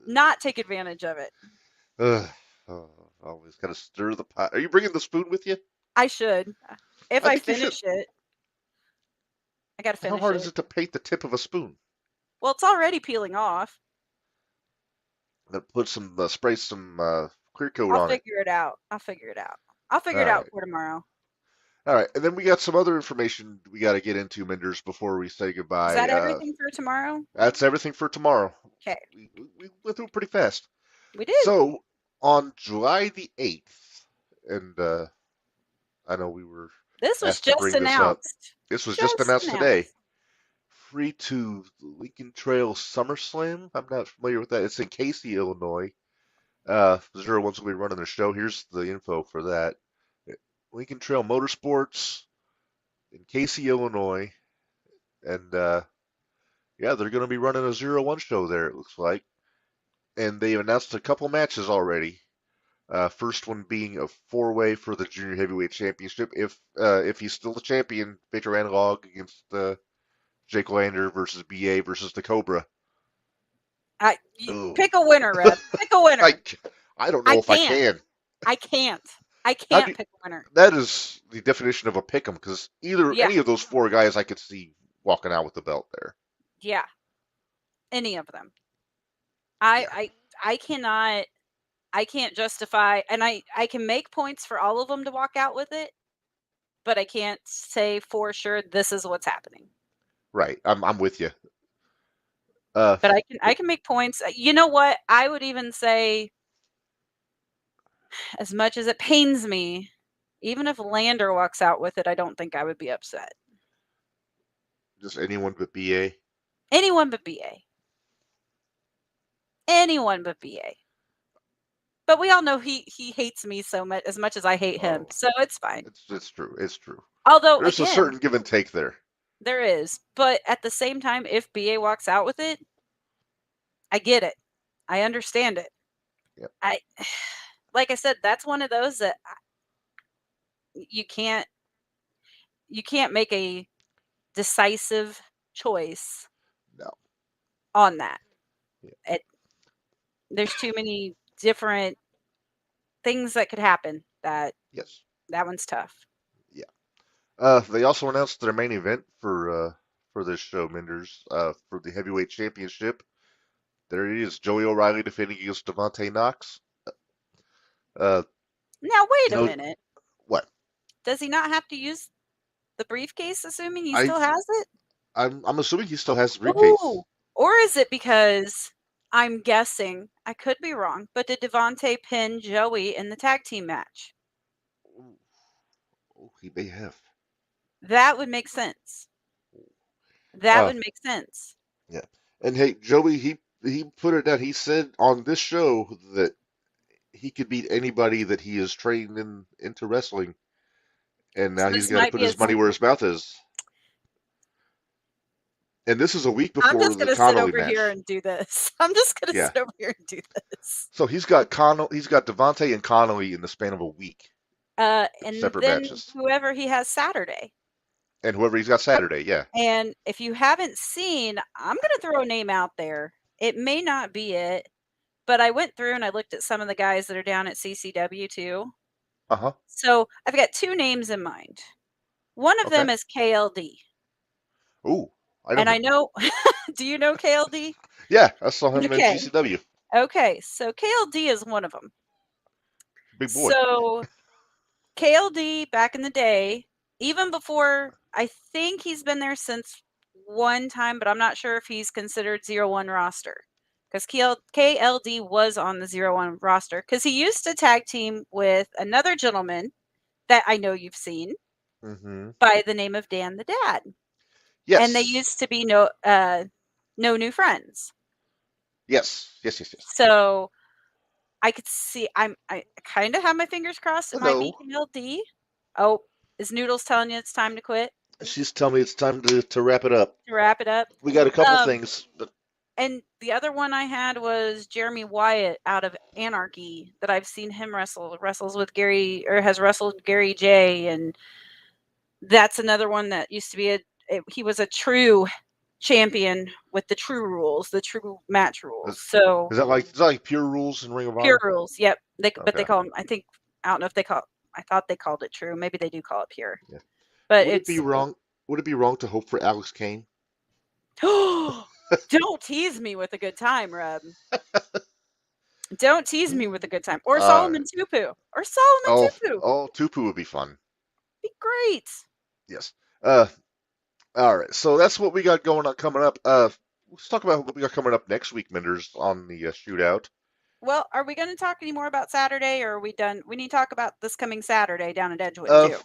not take advantage of it. Ugh. Oh, always gotta stir the pot. Are you bringing the spoon with you? I should. If I I think you should. finish it, I got to How finish hard is it. it to paint the tip of a spoon? Well, it's already peeling off. Then put some spray some clear coat I'll on it. figure it out. I'll figure it out. I'll All figure it out right. for tomorrow. All right, and then we got some other information we got to get into, Minderz, before we say Is goodbye. that everything for tomorrow? That's everything for tomorrow. Okay. We went through it pretty fast. We did. So on July the 8th, and I know we were This was asked to just bring this up. announced. This was just Just announced today. announced. Free to Lincoln Trail SummerSlam. I'm not familiar with that. It's in Casey, Illinois. Zero One's will be running the show. Here's the info for that. Lincoln Trail Motorsports in Casey, Illinois, and yeah, they're going to be running a 0-1 show there. It looks like, and they've announced a couple matches already. First one being a four-way for the Junior Heavyweight Championship. If he's still the champion, Victor Analog against Jake Lander versus BA versus the Cobra. Ooh. Pick a winner, Reb. Pick a winner. I don't know if I can. I can't. I How can't pick a winner. That is the definition of a pick'em because Yeah. any of those four guys I could see walking out with the belt there. Yeah. Any of them. Yeah. I cannot. I can't justify, and I can make points for all of them to walk out with it, but I can't say for sure this is what's happening. Right. I'm with you. But I can make points. You know what? I would even say, as much as it pains me, even if Lander walks out with it, I don't think I would be upset. Just anyone but BA. Anyone but BA. Anyone but BA. But we all know he hates me so much as I hate him, so it's fine. It's true. It's true. Although There's a again, certain give and take there. there is, but at the same time, if BA walks out with it, I get it. I understand it. Yep. Like I said, that's one of those that you can't make a decisive choice No. on that. Yeah. There's too many different things that could happen. That one's tough. Yeah. They also announced their main event for this show, Minderz, for the heavyweight championship. There he is, Joey O'Reilly defending against Devontae Knox. Now wait a minute. What? Does he not have to use the briefcase? Assuming he still has it. I'm assuming he still has the briefcase. Ooh. Or is it because I'm guessing, I could be wrong, but did Devontae pin Joey in the tag team match? Oh, he may have. That would make sense. That would make sense. Yeah. And hey, Joey, he put it down. He said on this show that he could beat anybody that he is trained into wrestling. And now he's got to put his money where his mouth is. And this is a week before the Connolly match. I'm just going to sit over here and do this. I'm just going to sit over here and do this. So he's got Devontae and Connolly in the span of a week. And separate then matches. Whoever he has Saturday. And whoever he's got Saturday, yeah. And if you haven't seen, I'm going to throw a name out there. It may not be it, but I went through and I looked at some of the guys that are down at CCW too. Uh-huh. So I've got two names in mind. One of them is KLD. Ooh. I know, do you know KLD? Yeah, I saw him in GCW. Okay, so KLD is one of them. Big boy. So KLD back in the day, even before, I think he's been there since one time, but I'm not sure if he's considered 0-1 roster. Because KLD was on the 0-1 roster. Because he used to tag team with another gentleman that I know you've seen by the name of Dan the Dad. Yes. And they used to be no new friends. Yes. So I could see I kind of have my fingers crossed. It might be KLD. Oh, is Noodles telling you it's time to quit? She's telling me it's time to wrap it up. We got a couple things. And the other one I had was Jeremy Wyatt out of Anarchy that I've seen him wrestles with Gary, or has wrestled Gary J. And that's another one that used to be he was a true champion with the true rules, the true match rules. So is that like Pure Rules in Ring of Honor? Pure Rules, yep. But they call them, I don't know if they call it, I thought they called it True. Maybe they do call it Pure. Yeah. But would it be wrong to hope for Alex Kane? Don't tease me with a good time, Reb. Don't tease me with a good time. Or Solomon Tupu. Tupu. Oh, Tupu would be fun. Be great. Yes. All right, so that's what we got coming up. Let's talk about what we got coming up next week, Minderz, on the shootout. Well, are we going to talk any more about Saturday, or are we done? We need to talk about this coming Saturday down at Edgewood, too.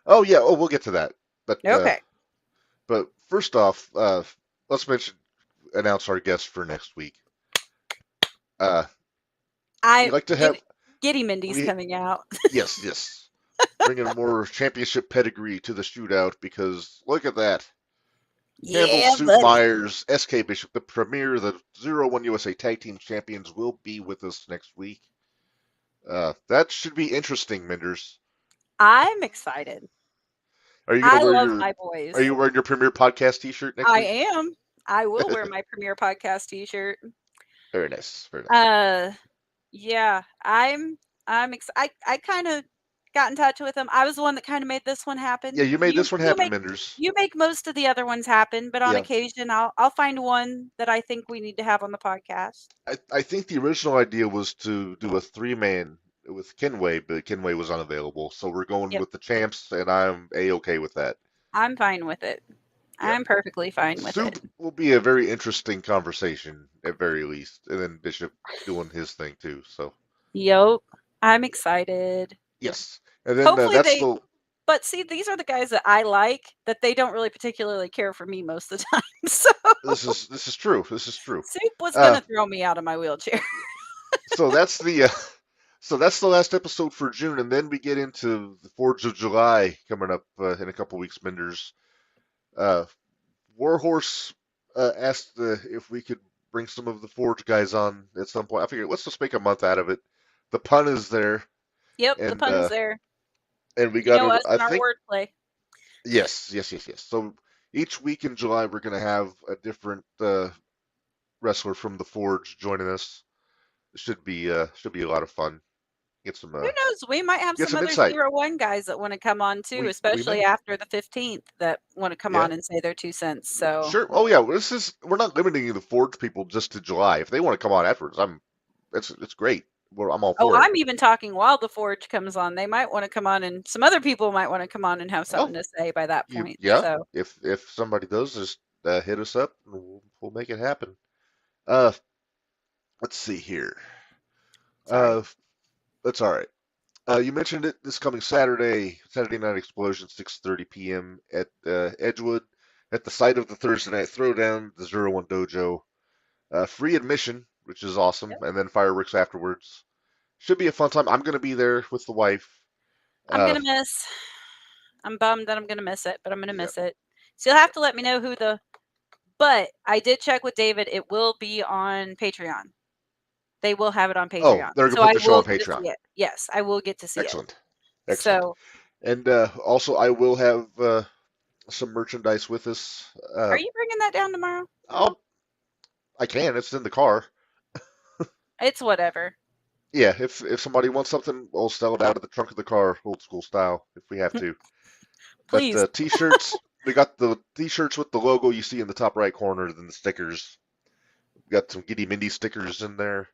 Oh, yeah. Oh, we'll get to that. But okay. But first off, let's announce our guest for next week. I like to have Giddy Mindy's coming out. Yes. Bringing more championship pedigree to the shootout, because look at that. Campbell Soup Myers, SK Bishop, the premier, the 0-1 USA Tag Team Champions, will be with us next week. That should be interesting, Minderz. I'm excited. Are you I love my boys. Are you wearing your Premier Podcast t-shirt next week? I am. I will wear my Premier Podcast t-shirt. Very nice. Very nice. Yeah, I'm excited. I kind of got in touch with him. I was the one that kind of made this one happen. Yeah, you made this one happen, Minderz. You make most of the other ones happen, but on occasion I'll find one that I think we need to have on the podcast. I think the original idea was to do a 3-man with Kenway, but Kenway was unavailable. So we're going with the champs, and I'm A-okay with that. I'm fine with it. Yep. I'm perfectly fine with it. Soup will be a very interesting conversation, at very least. And then Bishop doing his thing, too. So. Yep. I'm excited. Yes. And then hopefully But see, these are the guys that I like, that they don't really particularly care for me most of the time. So this is true. This is true. Soup was gonna throw me out of my wheelchair. So that's the so that's the last episode for June, and then we get into the 4th of July coming up in a couple weeks. Minderz, uh, Warhorse asked if we could bring some of the Forge guys on at some point. I figured let's just make a month out of it. The pun is there, Yep, the and pun's there. we You got know it. us I and our think wordplay. yes. So each week in July we're gonna have a different wrestler from the Forge joining us. It should be a lot of fun. Get some Who knows? We might have get some some other insight. Zero One guys that want to come on too, We especially may. after the 15th that want to come Yeah. on and say their 2 cents. So Sure. Oh yeah. We're not limiting the Forge people just to July. If they want to come on afterwards, it's great. I'm all for it. I'm even talking while the Forge comes on. They might want to come on, and some other people might want to come on and have something to say by that point. Yeah. So If somebody does, just hit us up and we'll make it happen. Uh, let's see here. sorry. That's all right. You mentioned it this coming Saturday Night Explosion, 6:30 p.m. at Edgewood, at the site of the Thursday Night Throwdown, the 01 Dojo. Free admission, which is awesome, and then fireworks afterwards. Should be a fun time. I'm going to be there with the wife. I'm gonna miss. I'm bummed that I'm gonna miss it, but I'm gonna miss it. So you'll have to let me know who the. But I did check with David. It will be on Patreon. They will have it on Patreon. Oh, they're going to so put the show on get to Patreon. see it. Yes, I will get to see Excellent. it. Excellent. So, and also, I will have some merchandise with us. are you bringing that down tomorrow? I can. It's in the car. It's whatever. Yeah, if somebody wants something, we'll sell it out of the trunk of the car, old school style, if we have to. Please. But t-shirts, we got the t-shirts with the logo you see in the top right corner, then the stickers. We got some Giddy Mindy stickers in there.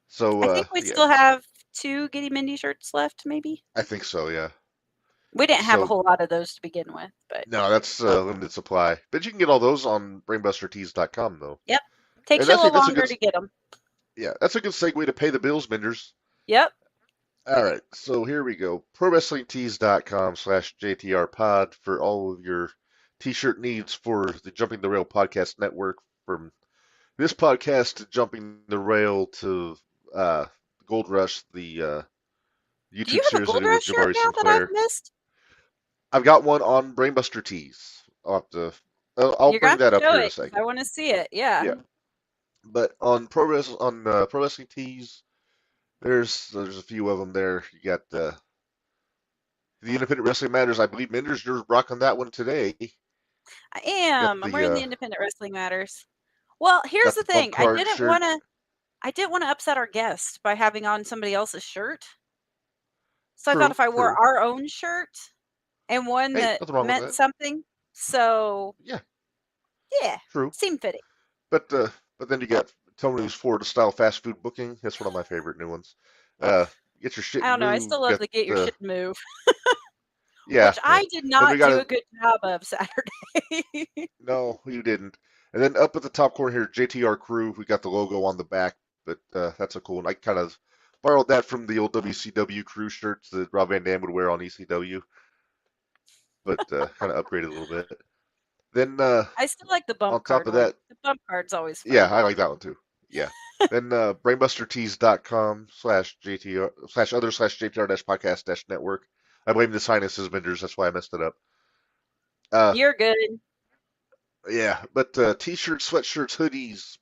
So I think we still have 2 Giddy Mindy shirts left, maybe. I think so, yeah. We didn't have a whole lot of those to begin with, but no, that's limited supply. But you can get all those on brainbustertees.com, though. Yep, takes you a little longer to get them. Yeah, that's a good segue to pay the bills, Minderz. Yep. All right, so here we go. ProWrestlingTees.com/JTRPod for all of your t-shirt needs for the Jumping the Rail Podcast Network. From this podcast to Jumping the Rail to Gold Rush, the YouTube series I did with Jabari Sinclair. I've missed? I've got one on Brainbuster Tees. I'll have to. I'll bring that up here in a second. I want to see it. Yeah. Yeah. But on Pro Wrestling Tees, there's a few of them there. You got the Independent Wrestling Matters. I believe Minderz, you're rocking that one today. I am. I'm wearing the Independent Wrestling Matters. Well, here's the thing. I didn't want to upset our guest by having on somebody else's shirt. So I thought if I wore our own shirt and one that meant something, so yeah, true, seemed fitting. But then you got Tony's Florida style fast food booking. That's one of my favorite new ones. Get your shit. I don't know. I still love the get your shit and move. Yeah, which I did not do a good job of Saturday. No, you didn't. And then up at the top corner here, JTR Crew. We got the logo on the back, but that's a cool one. I kind of borrowed that from the old WCW Crew shirts that Rob Van Dam would wear on ECW, but kind of upgraded a little bit. Then I still like the bump card. On top of that, the bump card's always fun. Yeah, I like that one too. Yeah. Then brainbustertees.com/other/JTR-podcast-network. I blame the sinuses, Minderz. That's why I messed it up. You're good. Yeah, but t-shirts, sweatshirts, hoodies,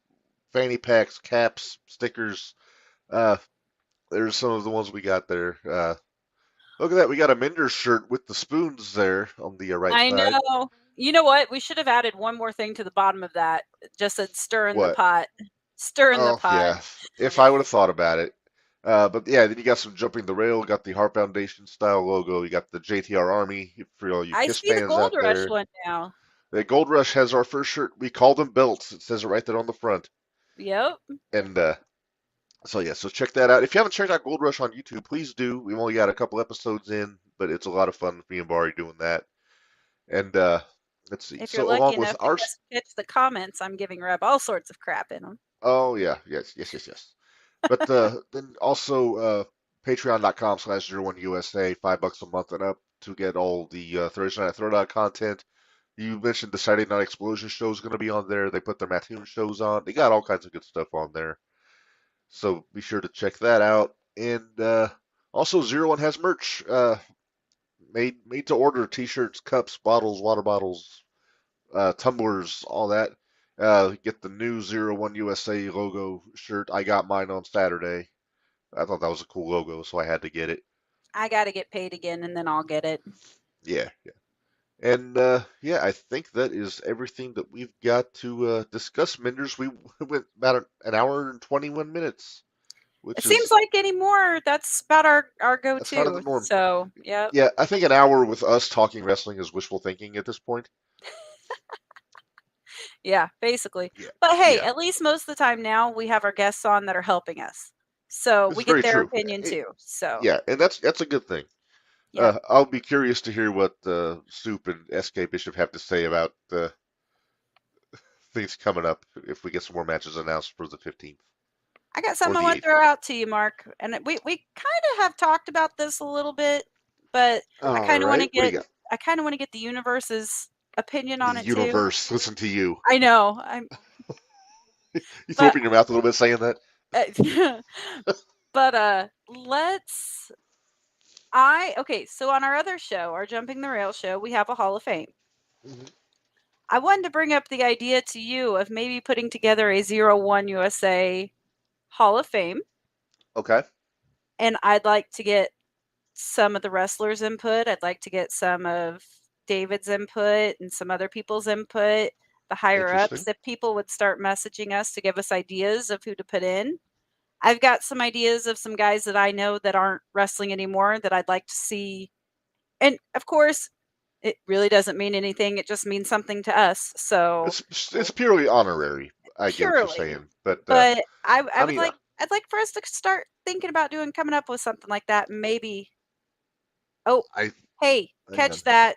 fanny packs, caps, stickers. There's some of the ones we got there. Look at that. We got a Minderz shirt with the spoons there on the right side. I know. You know what? We should have added one more thing to the bottom of that. Just said stir in the pot. Stir in the pot. Yeah. If I would have thought about it. But yeah, then you got some Jumping the Rail. You got the Heart Foundation style logo. You got the JTR Army for all you KISS fans out there. I see the Gold Rush one now. The Gold Rush has our first shirt. We call them belts. It says it right there on the front. Yep. And so check that out. If you haven't checked out Gold Rush on YouTube, please do. We've only got a couple episodes in, but it's a lot of fun with me and Bari doing that. And let's see. If you're lucky enough to catch the comments, I'm giving Reb all sorts of crap in them. Oh yeah, yes. But then also patreon.com/01USA, $5 a month and up to get all the Thursday Night Throwdown content. You mentioned the Saturday Night Explosion show is going to be on there. They put their Mattoon shows on. They got all kinds of good stuff on there. So be sure to check that out. And also, Zero One has merch made to order: t-shirts, cups, bottles, water bottles, tumblers, all that. Get the new Zero One USA logo shirt. I got mine on Saturday. I thought that was a cool logo, so I had to get it. I got to get paid again, and then I'll get it. Yeah, yeah. And yeah, I think that is everything that we've got to discuss, Minderz. We went about an hour and 21 minutes, It which seems is like anymore that's about our that's kind of the go-to. norm. So, yeah. Yeah, I think an hour with us talking wrestling is wishful thinking at this point. Yeah, basically. Yeah, But hey, yeah, at least most of the time now we have our guests on that are helping us. So it's we get very their true. opinion too. So, Yeah, and that's a good thing. yep. I'll be curious to hear what Soup and SK Bishop have to say about things coming up if we get some more matches announced for the 15th I got or something I the want to 8th. throw out to you, Mark. And we kind of have talked about this a little bit, but I All kind of want to right, what do get you got? the universe's opinion The on it too. universe, listen to you. I know. I'm You threw but up in your mouth a little bit saying that. but let's okay, so on our other show, our Jumping the Rail show, we have a Hall of Fame. Mhm. I wanted to bring up the idea to you of maybe putting together a 01 USA Hall of Fame, Okay, and I'd like to get some of the wrestlers' input. I'd like to get some of David's input and some other people's input, the higher ups. interesting. If people would start messaging us to give us ideas of who to put in. I've got some ideas of some guys that I know that aren't wrestling anymore that I'd like to see. And of course, it really doesn't mean anything. It just means something to us. So It's purely honorary. I get what you're purely. saying, but But I I would mean, I'd like for us to start thinking about coming up with something like that. Maybe. Oh, I hey, hang catch on. that.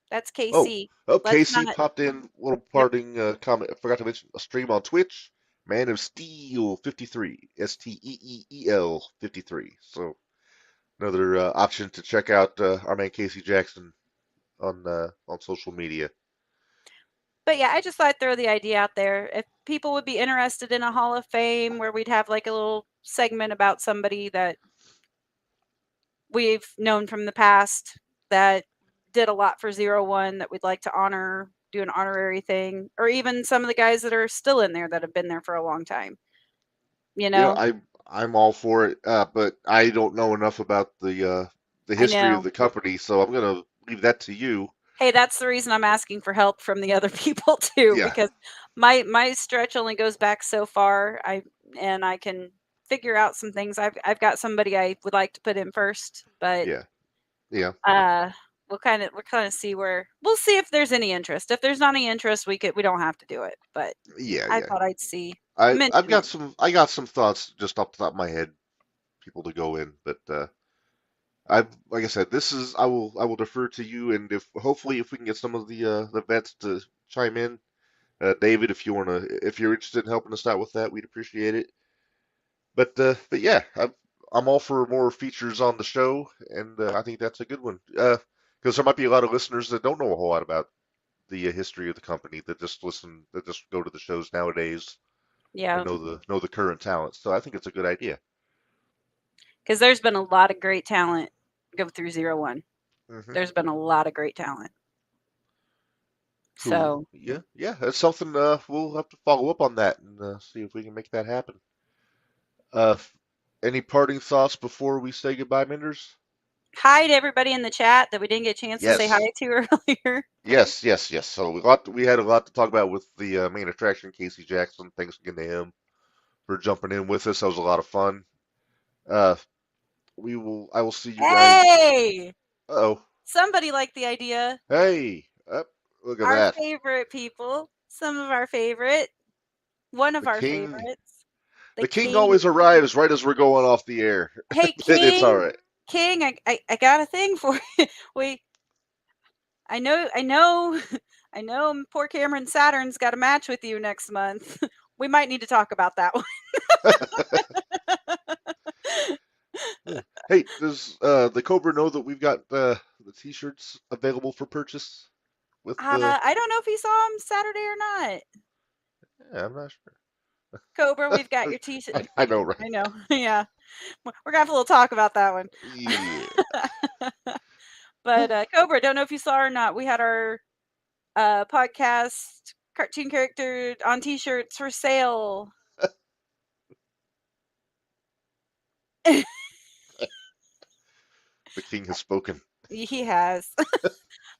That's Oh, KC. oh, Let's Casey not. popped in little Yep. parting comment. I forgot to mention a stream on Twitch. Man of Steel 53, STEEEL 53. So another option to check out our man Casey Jackson on social media. But yeah, I just thought I'd throw the idea out there. If people would be interested in a Hall of Fame where we'd have like a little segment about somebody that we've known from the past that did a lot for 01 that we'd like to honor, do an honorary thing, or even some of the guys that are still in there that have been there for a long time. You You know, know, I'm all for it, but I don't know enough about the I history of know. the company, so I'm gonna leave that to you. Hey, that's the reason I'm asking for help from the other people too, Yeah, because my stretch only goes back so far. I can figure out some things. I've got somebody I would like to put in first, but yeah, yeah, uh we'll kind of see where we'll see if there's any interest. If there's not any interest, we don't have to do it. But yeah, I yeah. thought I'd see I've mention it. got some thoughts just off the top of my head, people to go in, but I like I said, this is I will defer to you, and if hopefully if we can get some of the vets to chime in, David, if you're interested in helping us out with that, we'd appreciate it. But yeah, I'm all for more features on the show, and I think that's a good one. Because there might be a lot of listeners that don't know a whole lot about the history of the company that just go to the shows nowadays and Yeah, know the current talent. So I think it's a good idea. because there's been a lot of great talent go through 01. Hmm. There's been a lot of great talent. Cool. So Yeah, yeah. That's something we'll have to follow up on that and see if we can make that happen. Uh, any parting thoughts before we say goodbye, Minders? hi to everybody in the chat that we didn't get a chance to say hi Yes. to earlier. Yes, yes, yes. So we had a lot to talk about with the main attraction, Casey Jackson. Thanks again to him for jumping in with us. That was a lot of fun. Uh, I will see you guys. Hey, Oh, somebody liked the idea. hey, look at Our that. favorite people, some of our favorite, one of The our king, favorites, the the king king. always arrives right as we're going off the air. Hey, But it's all King, right. King, I got a thing for you. I know, I know. Poor Cameron Saturn's got a match with you next month. We might need to talk about that one. Yeah. Hey, does the Cobra know that we've got the t-shirts available for purchase with the? I don't know if he saw him Saturday or not. Yeah, I'm not sure. Cobra, we've got your t-shirt. I know, right? I know. Yeah. We're gonna have a little talk about that one. Yeah. But Cobra, don't know if you saw or not. We had our podcast cartoon character on t-shirts for sale. The king has spoken. He has.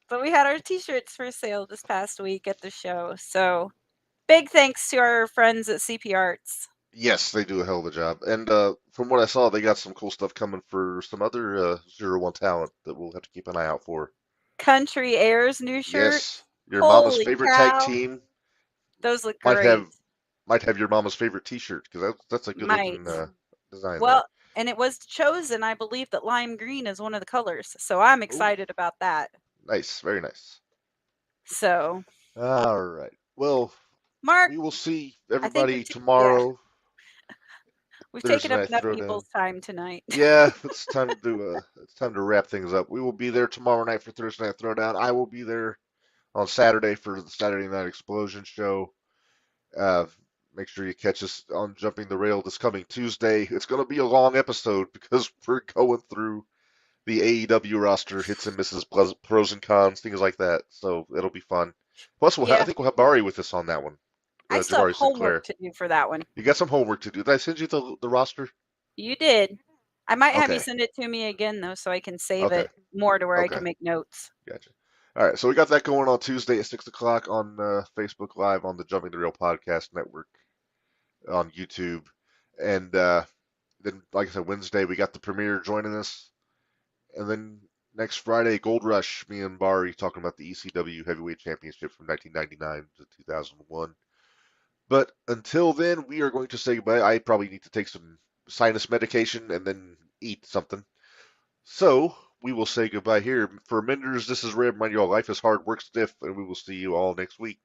But we had our t-shirts for sale this past week at the show. So big thanks to our friends at CP Arts. Yes, they do a hell of a job. And from what I saw, they got some cool stuff coming for some other 01 talent that we'll have to keep an eye out for. Country Air's new shirt. Yes, your mama's Holy favorite tag cow. team Those look might great. have your mama's favorite T-shirt because that's a good looking design Well, and it was chosen, I believe, that lime green is one of the colors. So I'm there. Ooh, excited about that. nice, very nice. So, All right. Well, Mark, we will see I think everybody tomorrow. we've Thursday taken up Night enough Throwdown. people's time tonight. Yeah, it's time to do it's time to wrap things up. We will be there tomorrow night for Thursday Night Throwdown. I will be there on Saturday for the Saturday Night Explosion show. Uh, make sure you catch us on Jumping the Rail this coming Tuesday. It's going to be a long episode because we're going through the AEW roster, hits and misses, pros and cons, things like that. So it'll be fun. Plus, I think we'll have Bari with us on that one. I still have Jabari Sinclair. homework to do for that one. You got some homework to do. Did I send you the roster? You did. I might have you Okay. send it to me again, though, so I can save Okay. it more to where I Okay. can make notes. Gotcha. All right, so we got that going on Tuesday at 6 o'clock on Facebook Live on the Jumping the Rail Podcast Network on YouTube. And then, like I said, Wednesday we got the premiere joining us. And then next Friday, Gold Rush, me and Bari talking about the ECW Heavyweight Championship from 1999 to 2001. But until then, we are going to say goodbye. I probably need to take some sinus medication and then eat something. So we will say goodbye here. For Minderz, this is Ray. Remind you all, life is hard, work stiff, and we will see you all next week.